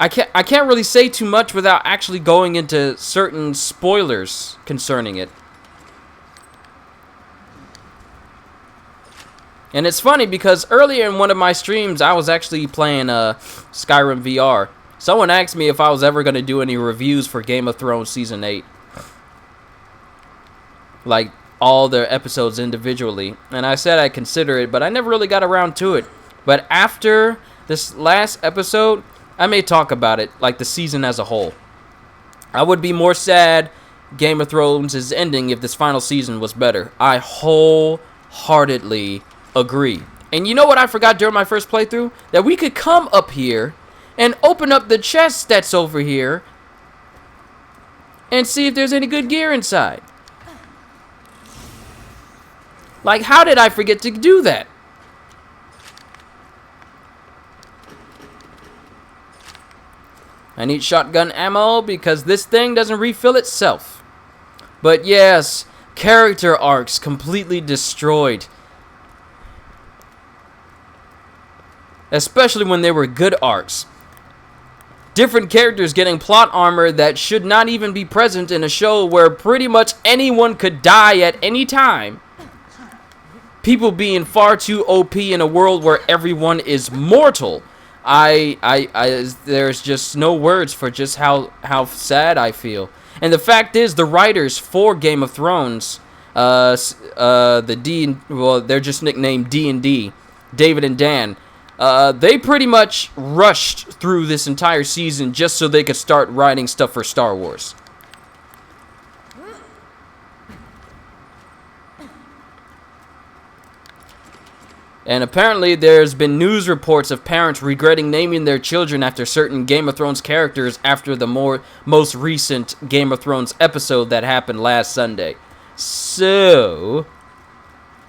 I can't really say too much without actually going into certain spoilers concerning it. And it's funny because earlier in one of my streams, I was actually playing Skyrim VR. Someone asked me if I was ever going to do any reviews for Game of Thrones Season 8. Like, all their episodes individually. And I said I'd consider it, but I never really got around to it. But after this last episode, I may talk about it, like the season as a whole. I would be more sad Game of Thrones is ending if this final season was better. I wholeheartedly agree. And you know what I forgot during my first playthrough? That we could come up here and open up the chest that's over here and see if there's any good gear inside. Like, how did I forget to do that? I need shotgun ammo because this thing doesn't refill itself. But yes, character arcs completely destroyed. Especially when they were good arcs. Different characters getting plot armor that should not even be present in a show where pretty much anyone could die at any time. People being far too OP in a world where everyone is mortal. There's just no words for just how sad I feel. And the fact is, the writers for Game of Thrones, they're just nicknamed D&D, David and Dan. They pretty much rushed through this entire season just so they could start writing stuff for Star Wars. And apparently there's been news reports of parents regretting naming their children after certain Game of Thrones characters after the most recent Game of Thrones episode that happened last Sunday. So,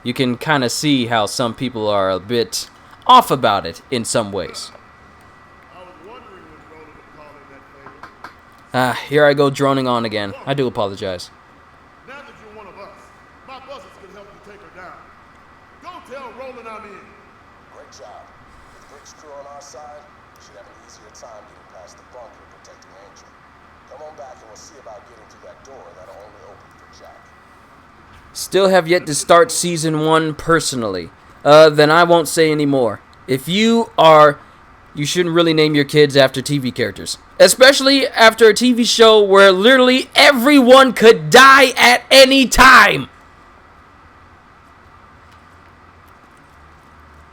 you can kind of see how some people are a bit off about it in some ways. Here I go droning on again. I do apologize. Now that you're one of us, my buzzers can help you take her down. Go tell Roland I'm in. Great job. With Rick's crew on our side, we should have an easier time getting past the bunker and protecting Angel. Come on back and we'll see about getting through that door that'll only open for Jack. Still have yet to start Season 1 personally. Then I won't say any more. If you shouldn't really name your kids after TV characters. Especially after a TV show where literally everyone could die at any time.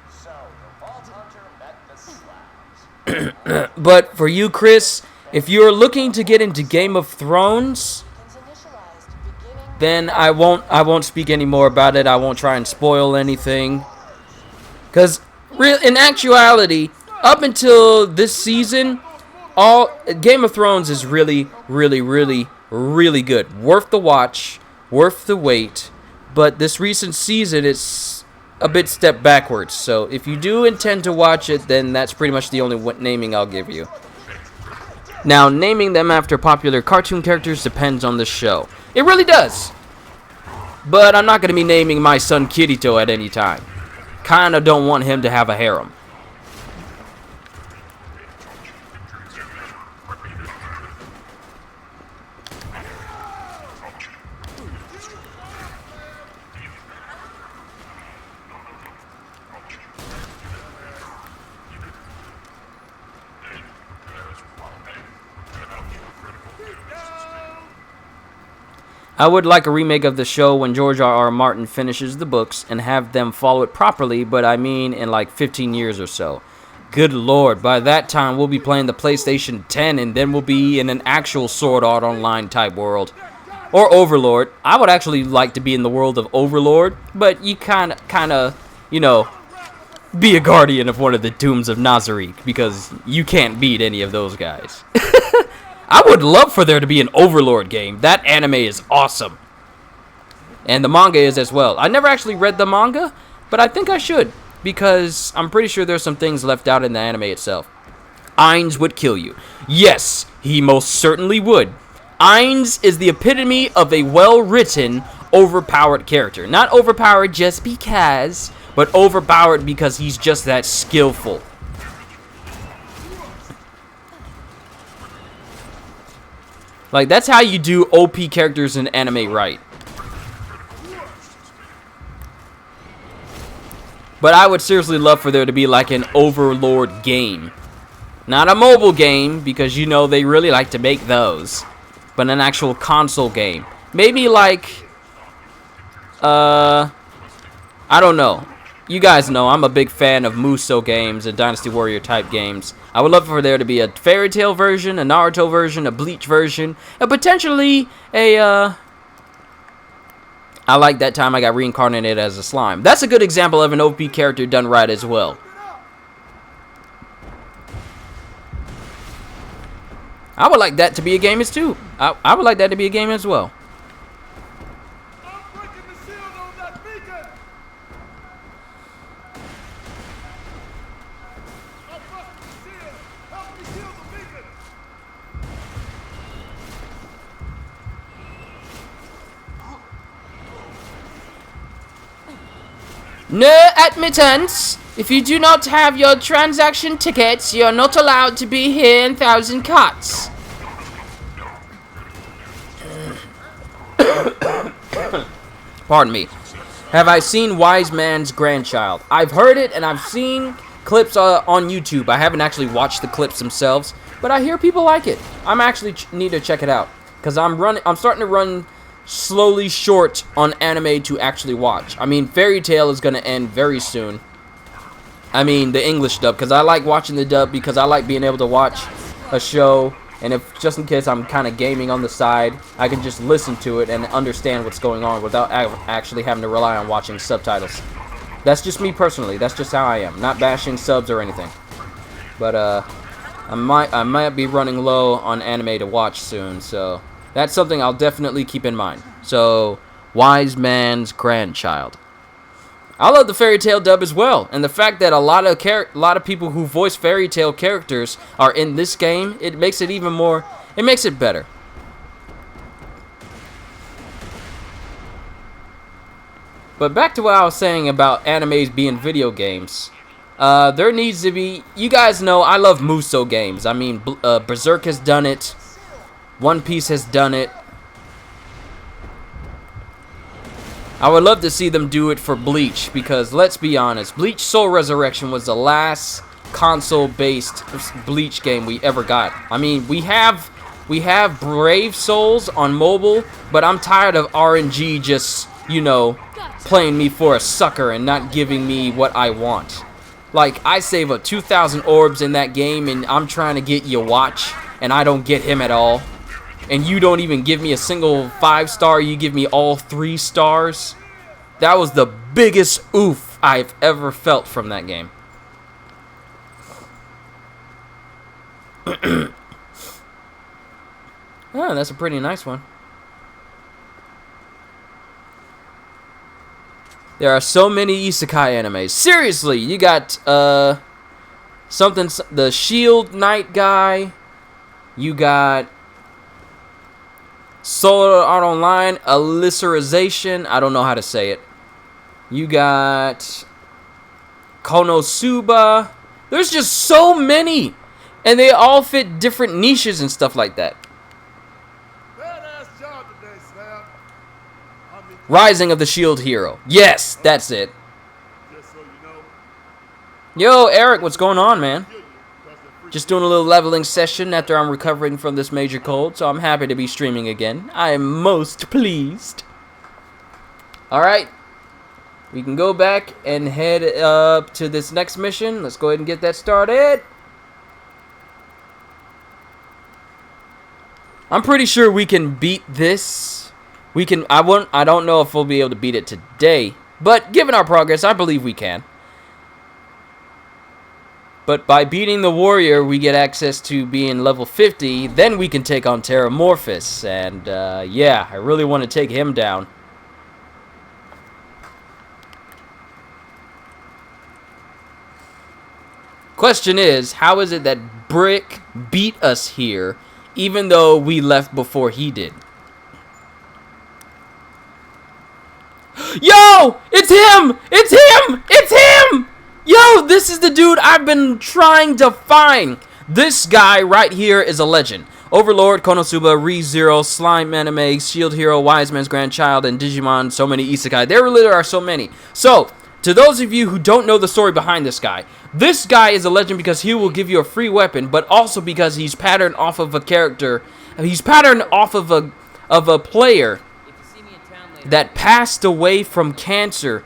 So, the Vault Hunter met the slabs. But for you, Chris, if you're looking to get into Game of Thrones, then I won't speak any more about it. I won't try and spoil anything. Because in actuality, up until this season, all Game of Thrones is really, really, really, really good. Worth the watch, worth the wait. But this recent season, it's a bit step backwards. So if you do intend to watch it, then that's pretty much the only naming I'll give you. Now, naming them after popular cartoon characters depends on the show. It really does. But I'm not going to be naming my son Kirito at any time. Kinda don't want him to have a harem. I would like a remake of the show when George R.R. Martin finishes the books and have them follow it properly, but I mean in like 15 years or so. Good lord, by that time we'll be playing the PlayStation 10 and then we'll be in an actual Sword Art Online type world. Or Overlord. I would actually like to be in the world of Overlord, but you kinda, you know, be a guardian of one of the Dooms of Nazarick, because you can't beat any of those guys. I would love for there to be an Overlord game. That anime is awesome. And the manga is as well. I never actually read the manga, but I think I should, because I'm pretty sure there's some things left out in the anime itself. Ainz would kill you. Yes, he most certainly would. Ainz is the epitome of a well-written, overpowered character. Not overpowered just because, but overpowered because he's just that skillful. Like, that's how you do OP characters in anime right. But I would seriously love for there to be like an Overlord game. Not a mobile game, because you know they really like to make those. But an actual console game. Maybe like... I don't know. You guys know I'm a big fan of Musou games and Dynasty Warrior type games. I would love for there to be a Fairy Tail version, a Naruto version, a Bleach version, and potentially a... I like that time I got reincarnated as a slime. That's a good example of an OP character done right as well. I would like that to be a game as too. I would like that to be a game as well. I'm breaking the shield on that beacon! I'm busting the shield! Help me shield the beacon! No admittance. If you do not have your transaction tickets, you're not allowed to be here in Thousand Cuts. Pardon me. Have I seen Wise Man's Grandchild? I've heard it and I've seen clips on YouTube. I haven't actually watched the clips themselves, but I hear people like it. I'm actually need to check it out because I'm starting to run slowly short on anime to actually watch. I mean, Fairy Tail is going to end very soon. I mean, the English dub, because I like watching the dub because I like being able to watch a show, and if just in case I'm kind of gaming on the side, I can just listen to it and understand what's going on without actually having to rely on watching subtitles. That's just me personally. That's just how I am. Not bashing subs or anything. But I might be running low on anime to watch soon, so that's something I'll definitely keep in mind. So, Wise Man's Grandchild. I love the Fairy Tail dub as well, and the fact that a lot of people who voice Fairy Tail characters are in this game, it makes it even more. It makes it better. But back to what I was saying about animes being video games. There needs to be. You guys know I love Musou games. I mean, Berserk has done it. One Piece has done it. I would love to see them do it for Bleach, because let's be honest, Bleach Soul Resurrection was the last console-based Bleach game we ever got. I mean, we have Brave Souls on mobile, but I'm tired of RNG just, you know, playing me for a sucker and not giving me what I want. Like, I save up 2,000 orbs in that game, and I'm trying to get your watch, and I don't get him at all. And you don't even give me a single 5-star, you give me all 3 stars. That was the biggest oof I've ever felt from that game. Oh, that's a pretty nice one. There are so many isekai animes. Seriously, you got the Shield Knight guy. You got Sword Art Online, Alicization, I don't know how to say it. You got Konosuba. There's just so many, and they all fit different niches and stuff like that. Badass job today, Sam. Rising of the Shield Hero. Yes, that's it. Just so you know, Yo, Eric, what's going on, man? Just doing a little leveling session after I'm recovering from this major cold, so I'm happy to be streaming again. I am most pleased. Alright. We can go back and head up to this next mission. Let's go ahead and get that started. I'm pretty sure we can beat this. We can. I don't know if we'll be able to beat it today, but given our progress, I believe we can. But by beating the warrior, we get access to being level 50. Then we can take on Terramorphous. And, yeah, I really want to take him down. Question is, how is it that Brick beat us here, even though we left before he did? Yo! It's him! It's him! It's him! Yo, this is the dude I've been trying to find. This guy right here is a legend. Overlord, Konosuba, ReZero, Slime Anime, Shield Hero, Wise Man's Grandchild, and Digimon. So many isekai. There really are so many. So, to those of you who don't know the story behind this guy is a legend because he will give you a free weapon, but also because he's patterned off of a character. He's patterned off of a player that passed away from cancer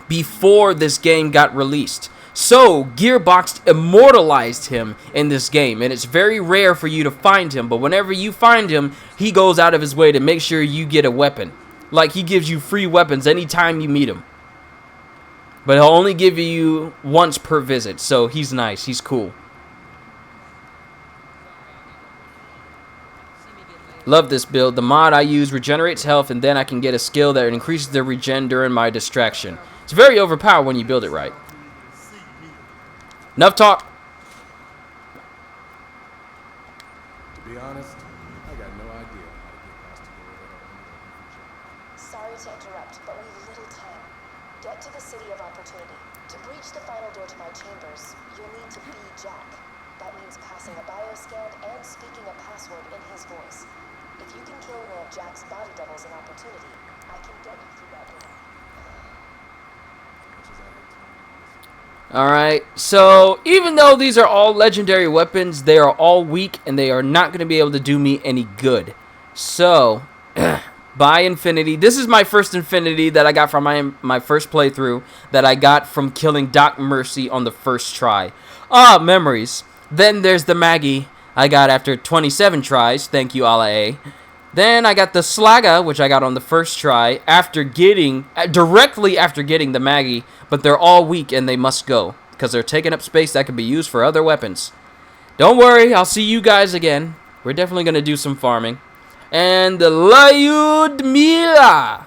before this game got released. So, Gearbox immortalized him in this game, and it's very rare for you to find him, but whenever you find him, he goes out of his way to make sure you get a weapon. Like, he gives you free weapons anytime you meet him. But he'll only give you once per visit, so he's nice, he's cool. Love this build. The mod I use regenerates health, and then I can get a skill that increases the regen during my distraction. It's very overpowered when you build it right. Enough talk. To be honest, I got no idea how to get past the door. Sorry to interrupt, but we've little time. Get to the City of Opportunity. To breach the final door to my chambers, you'll need to be Jack. That means passing a bioscan and speaking a password in his voice. If you can kill one of Jack's body doubles in Opportunity, I can get you through that door. Alright, so even though these are all legendary weapons, they are all weak and they are not going to be able to do me any good. So, by Infinity, this is my first Infinity that I got from my first playthrough that I got from killing Doc Mercy on the first try. Ah, memories. Then there's the Maggie I got after 27 tries, thank you Ala A. Then I got the Slaga, which I got on the first try, directly after getting the Maggie, but they're all weak and they must go, because they're taking up space that can be used for other weapons. Don't worry, I'll see you guys again. We're definitely going to do some farming. And the Lyudmila.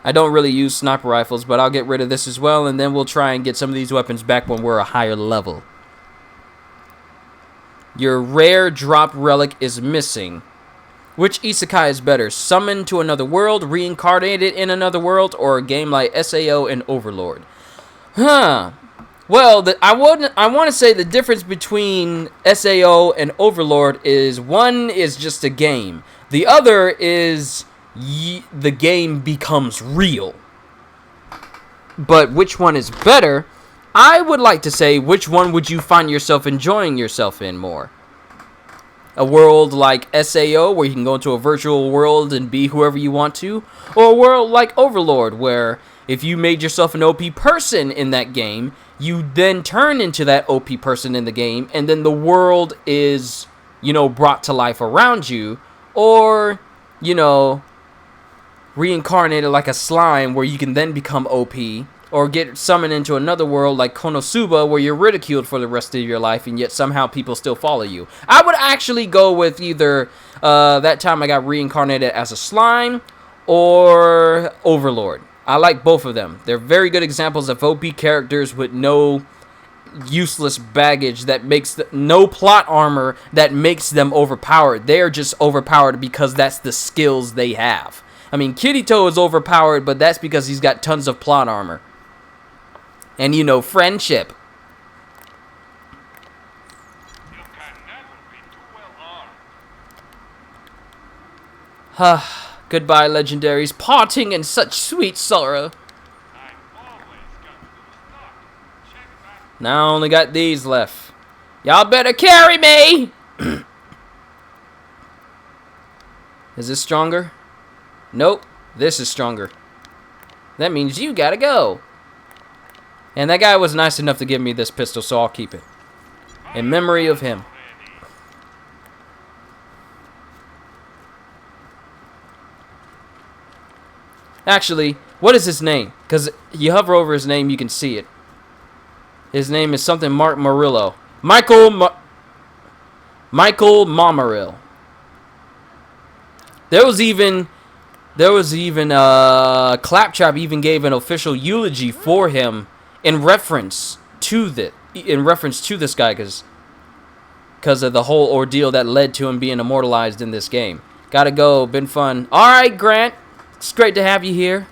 I don't really use sniper rifles, but I'll get rid of this as well, and then we'll try and get some of these weapons back when we're a higher level. Your rare drop relic is missing. Which isekai is better? Summoned to another world, reincarnated in another world, or a game like SAO and Overlord? Huh. Well, I want to say the difference between SAO and Overlord is one is just a game. The other is the game becomes real. But which one is better? I would like to say, which one would you find yourself enjoying yourself in more? A world like SAO, where you can go into a virtual world and be whoever you want to? Or a world like Overlord, where if you made yourself an OP person in that game, you then turn into that OP person in the game, and then the world is, brought to life around you? Or, reincarnated like a slime, where you can then become OP? Or get summoned into another world like Konosuba, where you're ridiculed for the rest of your life, and yet somehow people still follow you. I would actually go with either that time I got reincarnated as a slime, or Overlord. I like both of them. They're very good examples of OP characters with no useless baggage that makes no plot armor that makes them overpowered. They are just overpowered because that's the skills they have. I mean, Kirito is overpowered, but that's because he's got tons of plot armor. And, friendship. You can never be too well armed. Goodbye, legendaries, parting in such sweet sorrow. I've always got good luck. Check back. Now I only got these left. Y'all better carry me! Is this stronger? Nope, this is stronger. That means you gotta go. And that guy was nice enough to give me this pistol, so I'll keep it. In memory of him. Actually, what is his name? Because you hover over his name, you can see it. His name is something Mark Murillo. Michael Mamaril. There was even Claptrap even gave an official eulogy for him in reference to this guy, because of the whole ordeal that led to him being immortalized in this game. Gotta go, been fun. Alright, Grant, it's great to have you here.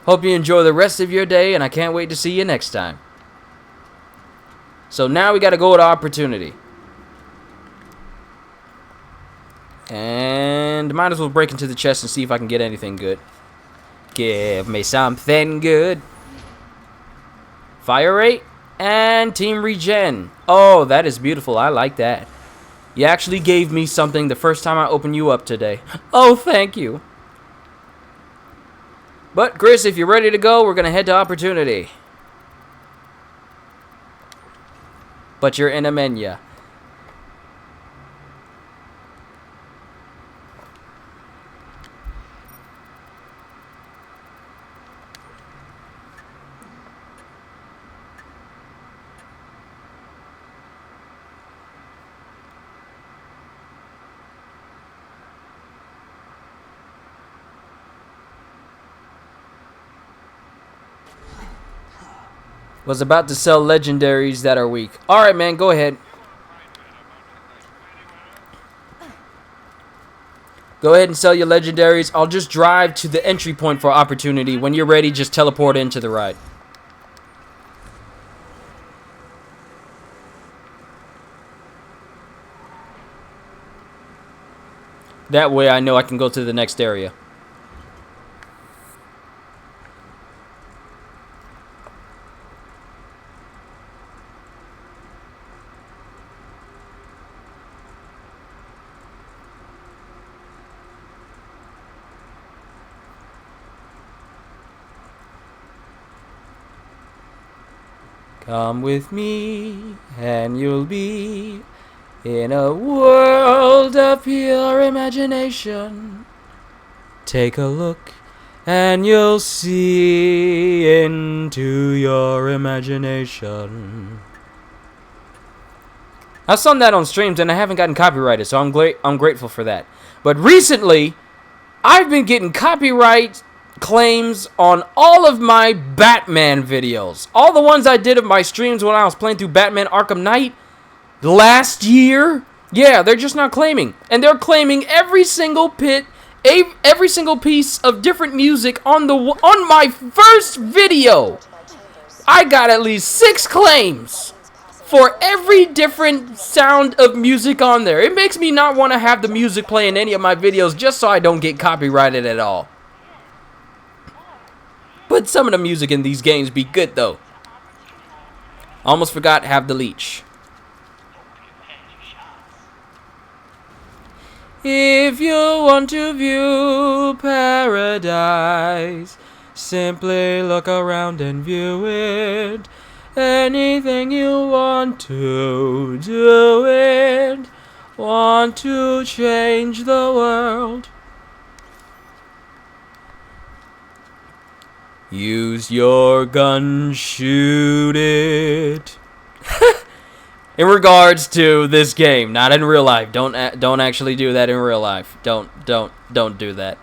Hope you enjoy the rest of your day, and I can't wait to see you next time. So now we gotta go to Opportunity. And might as well break into the chest and see if I can get anything good. Give me something good. Fire rate and team regen. Oh, that is beautiful. I like that. You actually gave me something the first time I opened you up today. Oh, thank you. But, Chris, if you're ready to go, we're going to head to Opportunity. But you're in a menu. Was about to sell legendaries that are weak. Alright, man, go ahead. Go ahead and sell your legendaries. I'll just drive to the entry point for Opportunity. When you're ready, just teleport into the ride. That way I know I can go to the next area. Come with me, and you'll be in a world of pure imagination. Take a look, and you'll see into your imagination. I've sung that on streams, and I haven't gotten copyrighted, so I'm grateful for that. But recently, I've been getting copyright claims on all of my Batman videos. All the ones I did of my streams when I was playing through Batman Arkham Knight last year. Yeah, they're just not claiming. And they're claiming every single every single piece of different music on my first video. I got at least 6 claims for every different sound of music on there. It makes me not want to have the music play in any of my videos just so I don't get copyrighted at all. But some of the music in these games be good, though. Almost forgot to have the leech. If you want to view paradise, simply look around and view it. Anything you want to do it. Want to change the world. Use your gun, shoot it. In regards to this game, not in real life. Don't actually do that in real life. Don't do that.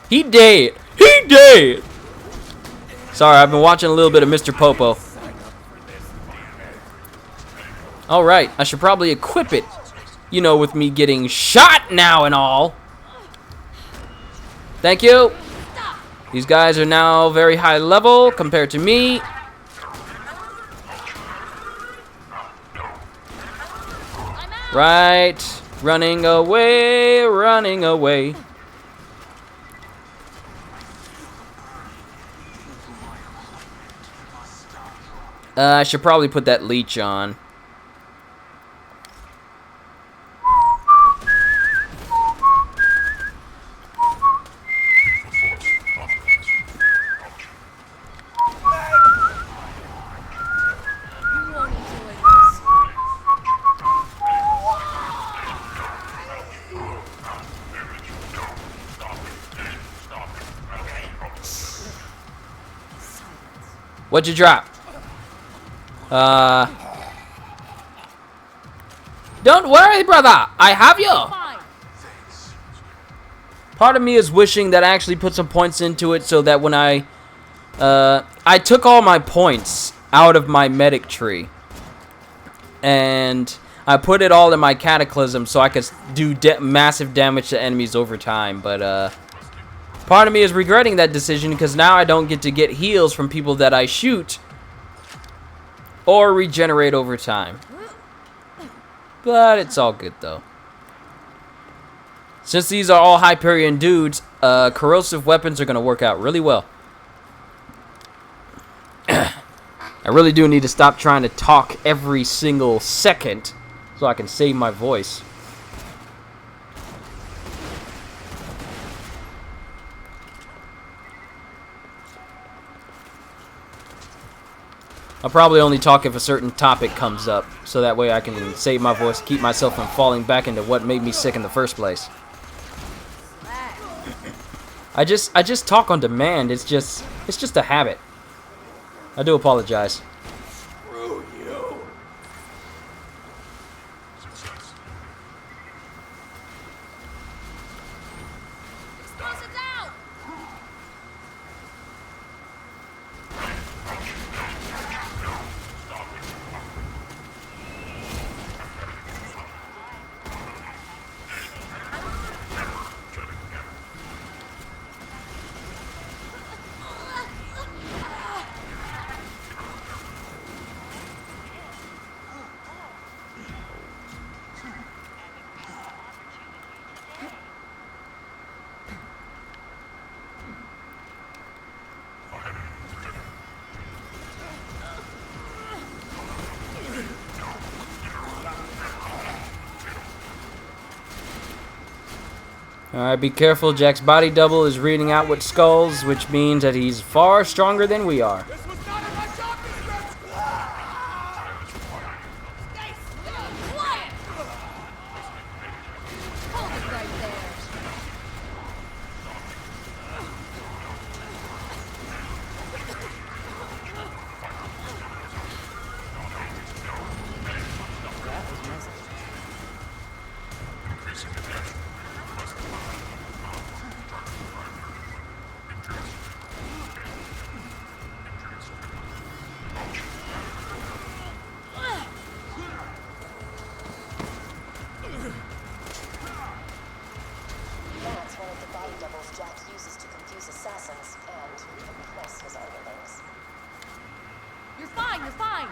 He dead. He dead. Sorry, I've been watching a little bit of Mr. Popo. All right, I should probably equip it. You know, with me getting shot now and all. Thank you. These guys are now very high level compared to me. Right. Running away, running away. I should probably put that leech on. What'd you drop? Don't worry, brother. I have you. Part of me is wishing that I actually put some points into it so that when I took all my points out of my medic tree. And I put it all in my cataclysm so I could do massive damage to enemies over time. But, part of me is regretting that decision because now I don't get to get heals from people that I shoot or regenerate over time. But it's all good, though. Since these are all Hyperion dudes, corrosive weapons are going to work out really well. I really do need to stop trying to talk every single second so I can save my voice. I'll probably only talk if a certain topic comes up, so that way I can save my voice, keep myself from falling back into what made me sick in the first place. I just talk on demand. It's just a habit. I do apologize. Screw you. Explosives out! Alright, be careful. Jack's body double is reading out with skulls, which means that he's far stronger than we are. This was not in my job description. Stay still! Quiet! Hold it right there. That's one of the body doubles Jack uses to confuse assassins and impress his underlings. You're fine, you're fine!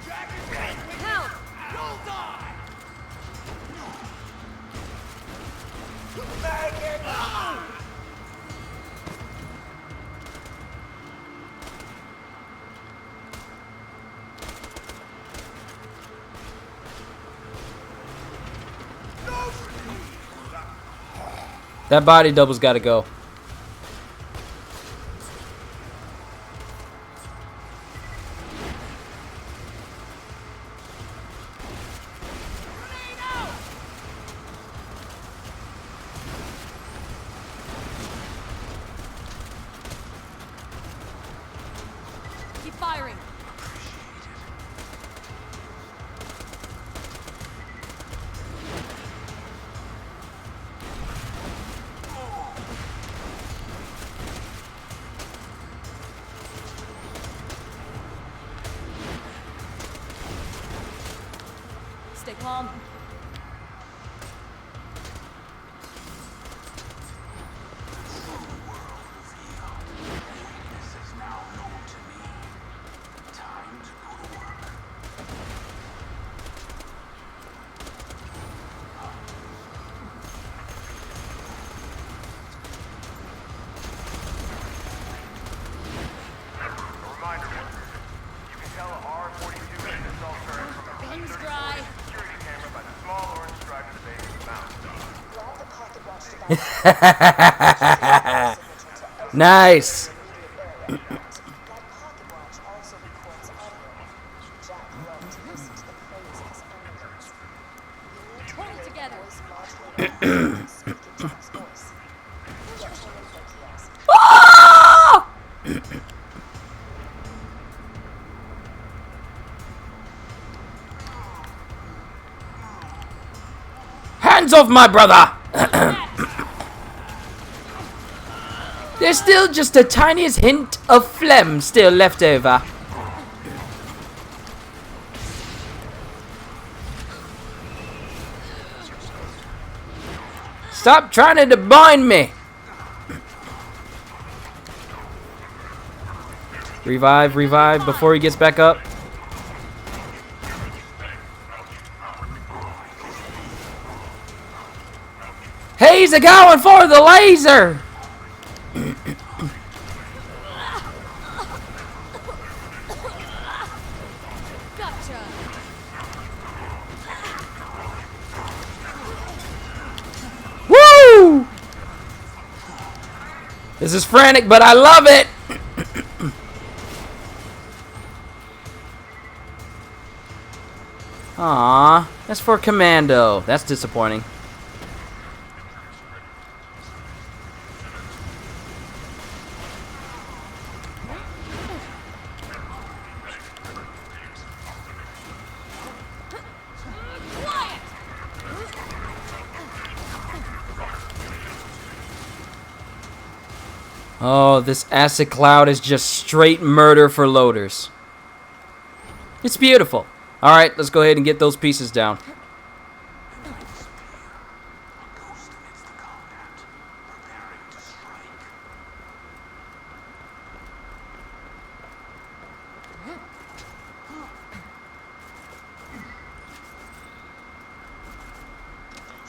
Jack is dead. Help! You'll die. That body double's got to go. Keep firing. Stay calm. Reminder, you can tell a R-42 is an assault turret from a Guns B-34 dry. security camera by the small orange stripe at the base of the mount. Grab the pocket watch device. Nice. That pocket watch also records audio. Jack loved to listen to the praise of his underlings. You need to Hold it create a together. voice modulator to speak in Jack's voice. Get him in for kiosk. Hands off my brother! There's still just the tiniest hint of phlegm still left over. Stop trying to bind me! Revive, revive before he gets back up. He's going for the laser! Gotcha. Woo! This is frantic, but I love it! Aww, that's for Commando. That's disappointing. Oh, this acid cloud is just straight murder for loaders. It's beautiful. Alright, let's go ahead and get those pieces down. Did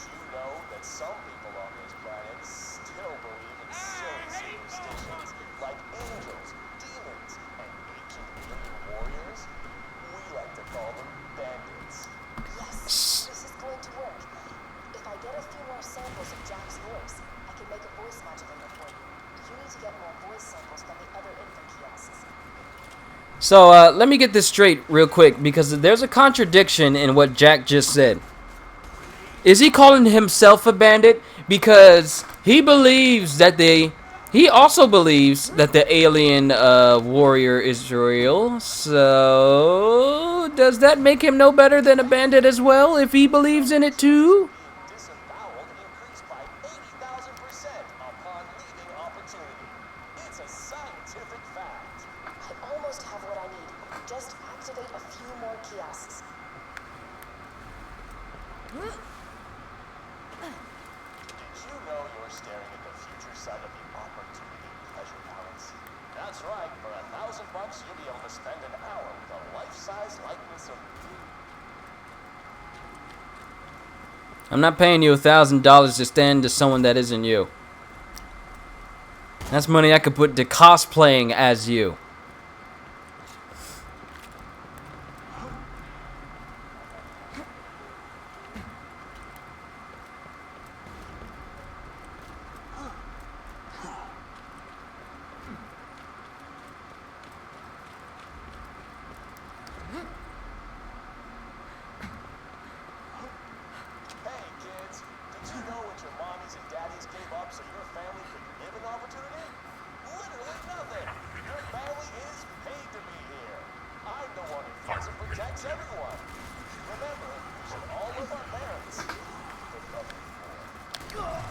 you know that some people on this planet still believe in silly superstitions like angels, demons, and ancient living warriors? We like to call them bandits. Yes, this is going to work. If I get a few more samples of Jack's voice, I can make a voice modulator for you. You need to get more voice samples from the other info kiosks. So, let me get this straight real quick, because there's a contradiction in what Jack just said. Is he calling himself a bandit? Because he believes that he also believes that the alien warrior is real. So, does that make him no better than a bandit as well, if he believes in it too? Disemboweled increased by 80,000% upon leaving opportunity. It's a scientific fact. I almost have what I need. Just activate a few more kiosks. Did you know you're staring at the future side of the Opportunity Pleasure Palace? That's right. For $1,000, you'll be able to spend an hour with a life-size likeness of you. I'm not paying you $1,000 to stand to someone that isn't you. That's money I could put to cosplaying as you. Hey, kids, did you know what your mommies and daddies gave up so your family could live in opportunity? Literally nothing. Your family is paid to be here. I'm the one who funds and protects everyone. Remember, we should all love our parents. They love you more.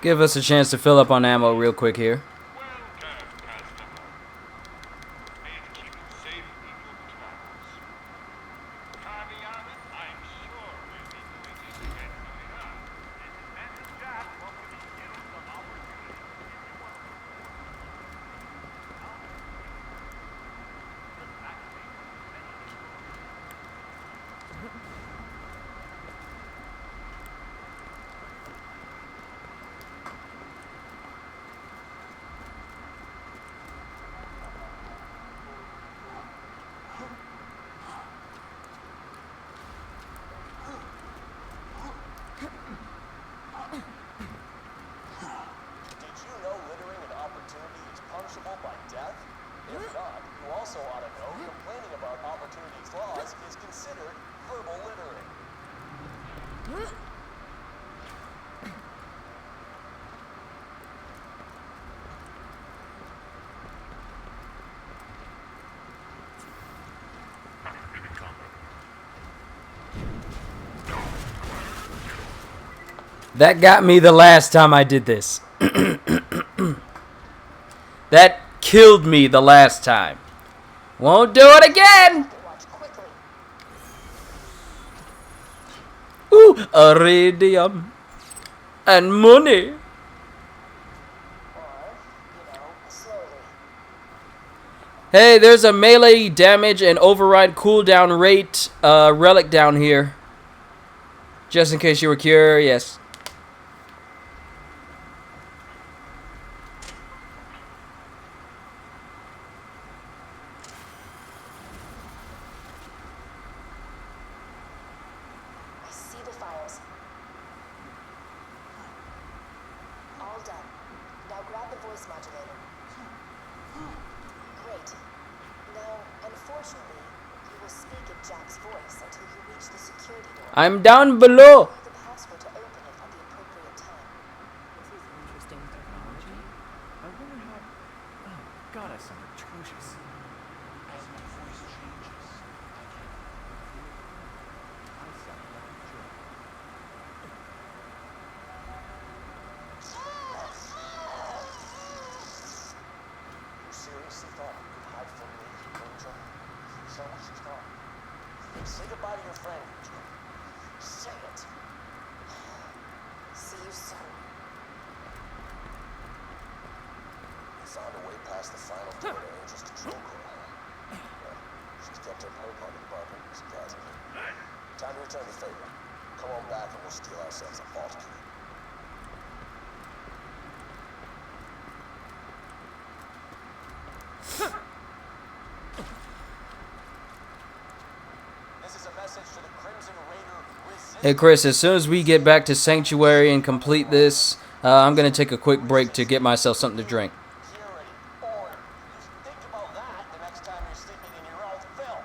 Give us a chance to fill up on ammo real quick here. Welcome, customer. May it keep you safe in your travels. Caveat, I'm sure we'll be doing this again later. That got me the last time I did this. That killed me the last time. Won't do it again. Watch quickly. Ooh, iridium and money. Or, slowly. Hey, there's a melee damage and override cooldown rate relic down here. Just in case you were curious. I see the files. All done. Now grab the voice modulator. Great. Now, unfortunately, you will speak in Jack's voice until you reach the security door. I'm down below. The password to open it at the appropriate time. This is interesting technology. I wonder how. Oh, God, I sound atrocious. As my voice changes, I sound like a jerk. you seriously thought you could hide from me, Angel? Is that what you thought? Say goodbye to your friend, Angel. Say it. See you soon. You found a way past the final door to Angel's control core, huh? Well, she's kept up her part of the bargain, surprisingly. Time to return the favor. Come on back and we'll steal ourselves a vault key. This is a message to the Crimson Raider Resistance. Hey Chris, as soon as we get back to Sanctuary and complete this, I'm going to take a quick break to get myself something to drink. Security order. You should think about that the next time you're sleeping in your own film.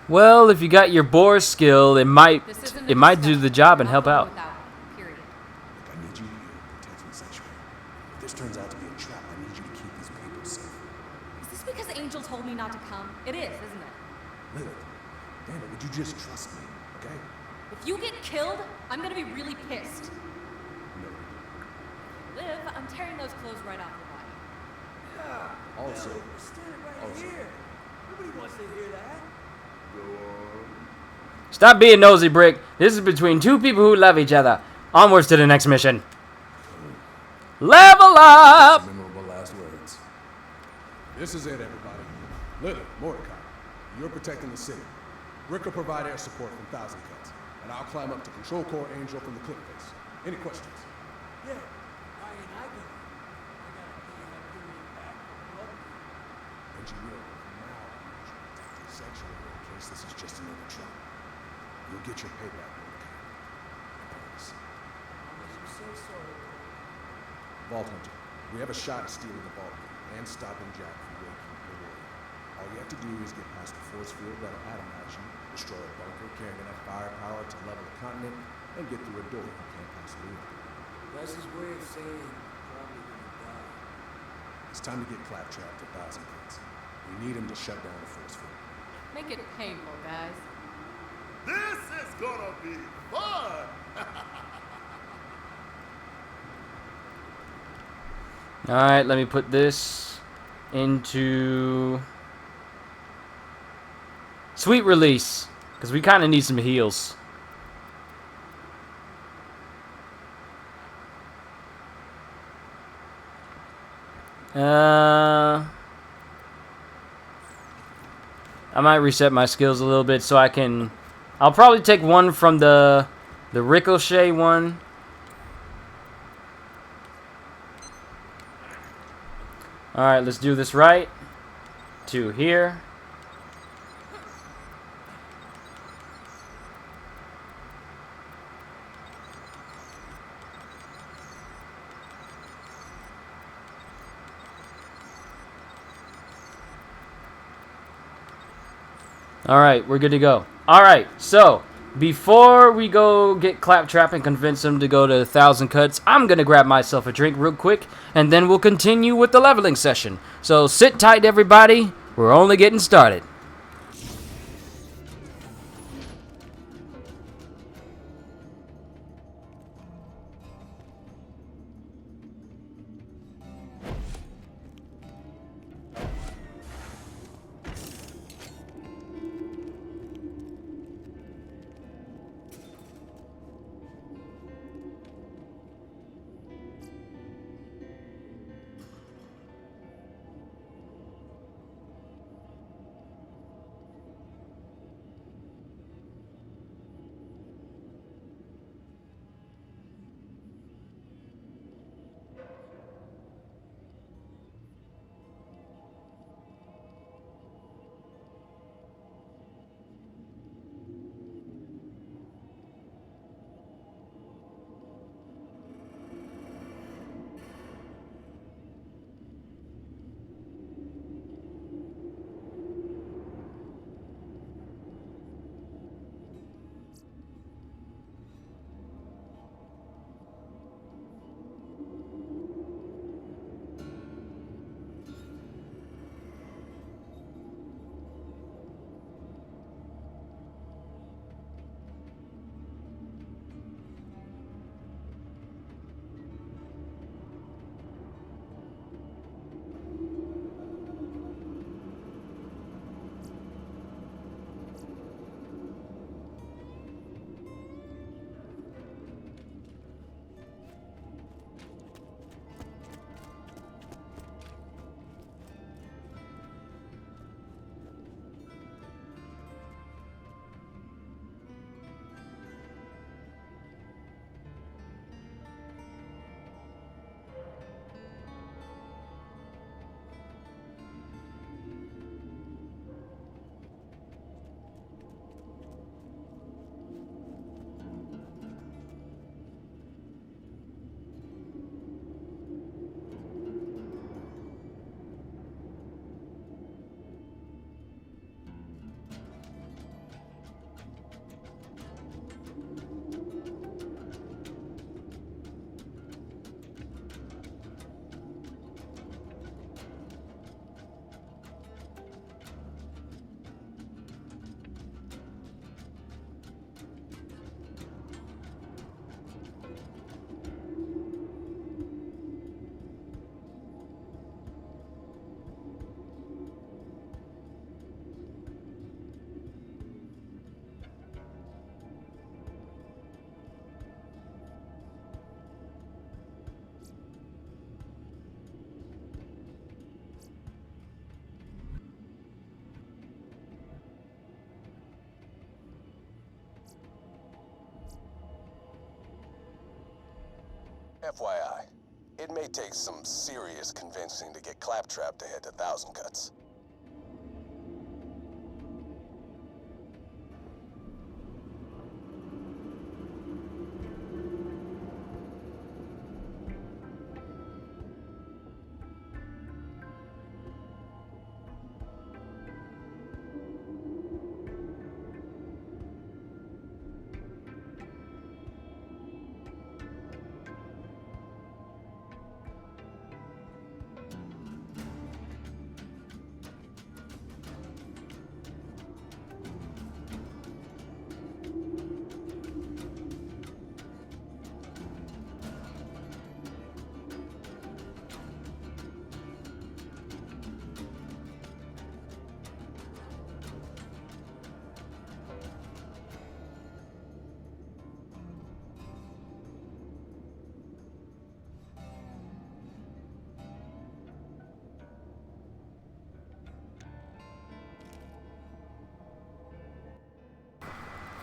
Well, if you got your bore skill, it might This isn't a do the discussion. job and Not help going out. without, period. I need you here protecting the sanctuary. If this turns out to be a trap, I need you to keep these papers safe. Is this because Angel told me not to come? It is, isn't it? Lilith, damn it, would you just trust me, okay? If you get killed, I'm gonna be really pissed. No. Liv, I'm tearing those clothes right off your body. Also, Stop being nosy, Brick. This is between two people who love each other. Onwards to the next mission. Level up! memorable last words. This is it, everybody. Lilith, Mordecai, you're protecting the city. Rick will provide air support from Thousand Cuts, and I'll climb up to Control Core Angel from the cliff face. Any questions? And you will, from now on, protect the sanctuary in case this is just another trap. You'll get your payback, Mordecai. I promise. Vault Hunter, we have a shot at stealing the vault and stopping Jack from waking the warrior. All you have to do is get past the force field that'll atomize you, destroy a bunker carrying enough firepower to level the continent, and get through a door you can't possibly open. That's his way of saying probably gonna die. It's time to get Claptrap to Thousand Cuts. We need him to shut down the force field. Make it painful, guys. This is gonna be fun! Alright, let me put this into sweet release. Because we kind of need some heals. I might reset my skills a little bit so I can... I'll probably take one from the ricochet one. Alright, let's do this right. 2 here. Alright, we're good to go. Alright, so before we go get Claptrap and convince him to go to 1,000 cuts, I'm going to grab myself a drink real quick, and then we'll continue with the leveling session. So sit tight, everybody. We're only getting started. FYI, it may take some serious convincing to get Claptrap to head to 1,000 cuts.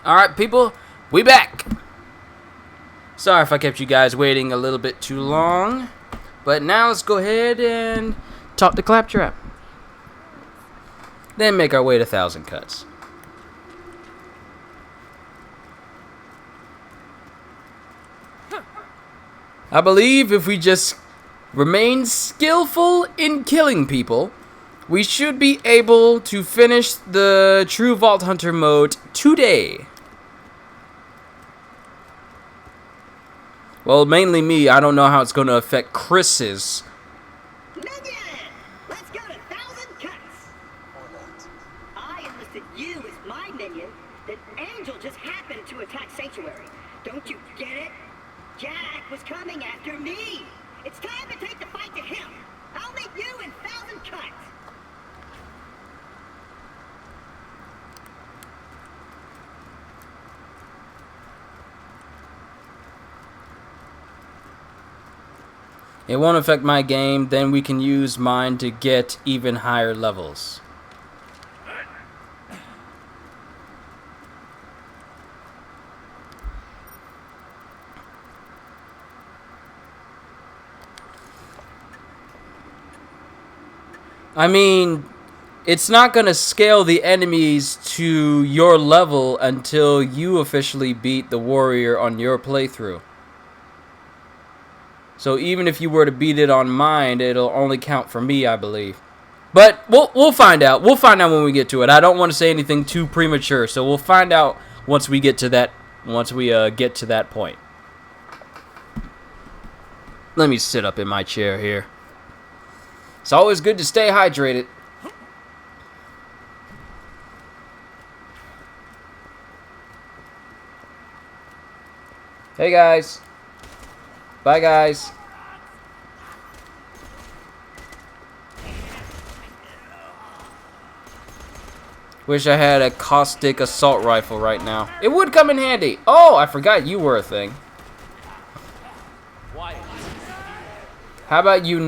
Alright, people, we back. Sorry if I kept you guys waiting a little bit too long. But now let's go ahead and talk to Claptrap. Then make our way to 1,000 Cuts. I believe if we just remain skillful in killing people, we should be able to finish the True Vault Hunter mode today. Well, mainly me. I don't know how it's going to affect Chris's. Minion! Let's go to 1,000 Cuts! Or not. I enlisted you as my minion. That Angel just happened to attack Sanctuary. Don't you get it? Jack was coming after me. It's time to take the fight to him. I'll meet you in 1,000 Cuts. It won't affect my game, then we can use mine to get even higher levels. I mean, it's not going to scale the enemies to your level until you officially beat the warrior on your playthrough. So even if you were to beat it on mine, it'll only count for me, I believe. But we'll find out. We'll find out when we get to it. I don't want to say anything too premature, so we'll find out once we get to that. Once we get to that point. Let me sit up in my chair here. It's always good to stay hydrated. Hey guys. Bye guys. Wish I had a caustic assault rifle right now. It would come in handy. Oh, I forgot you were a thing. How about you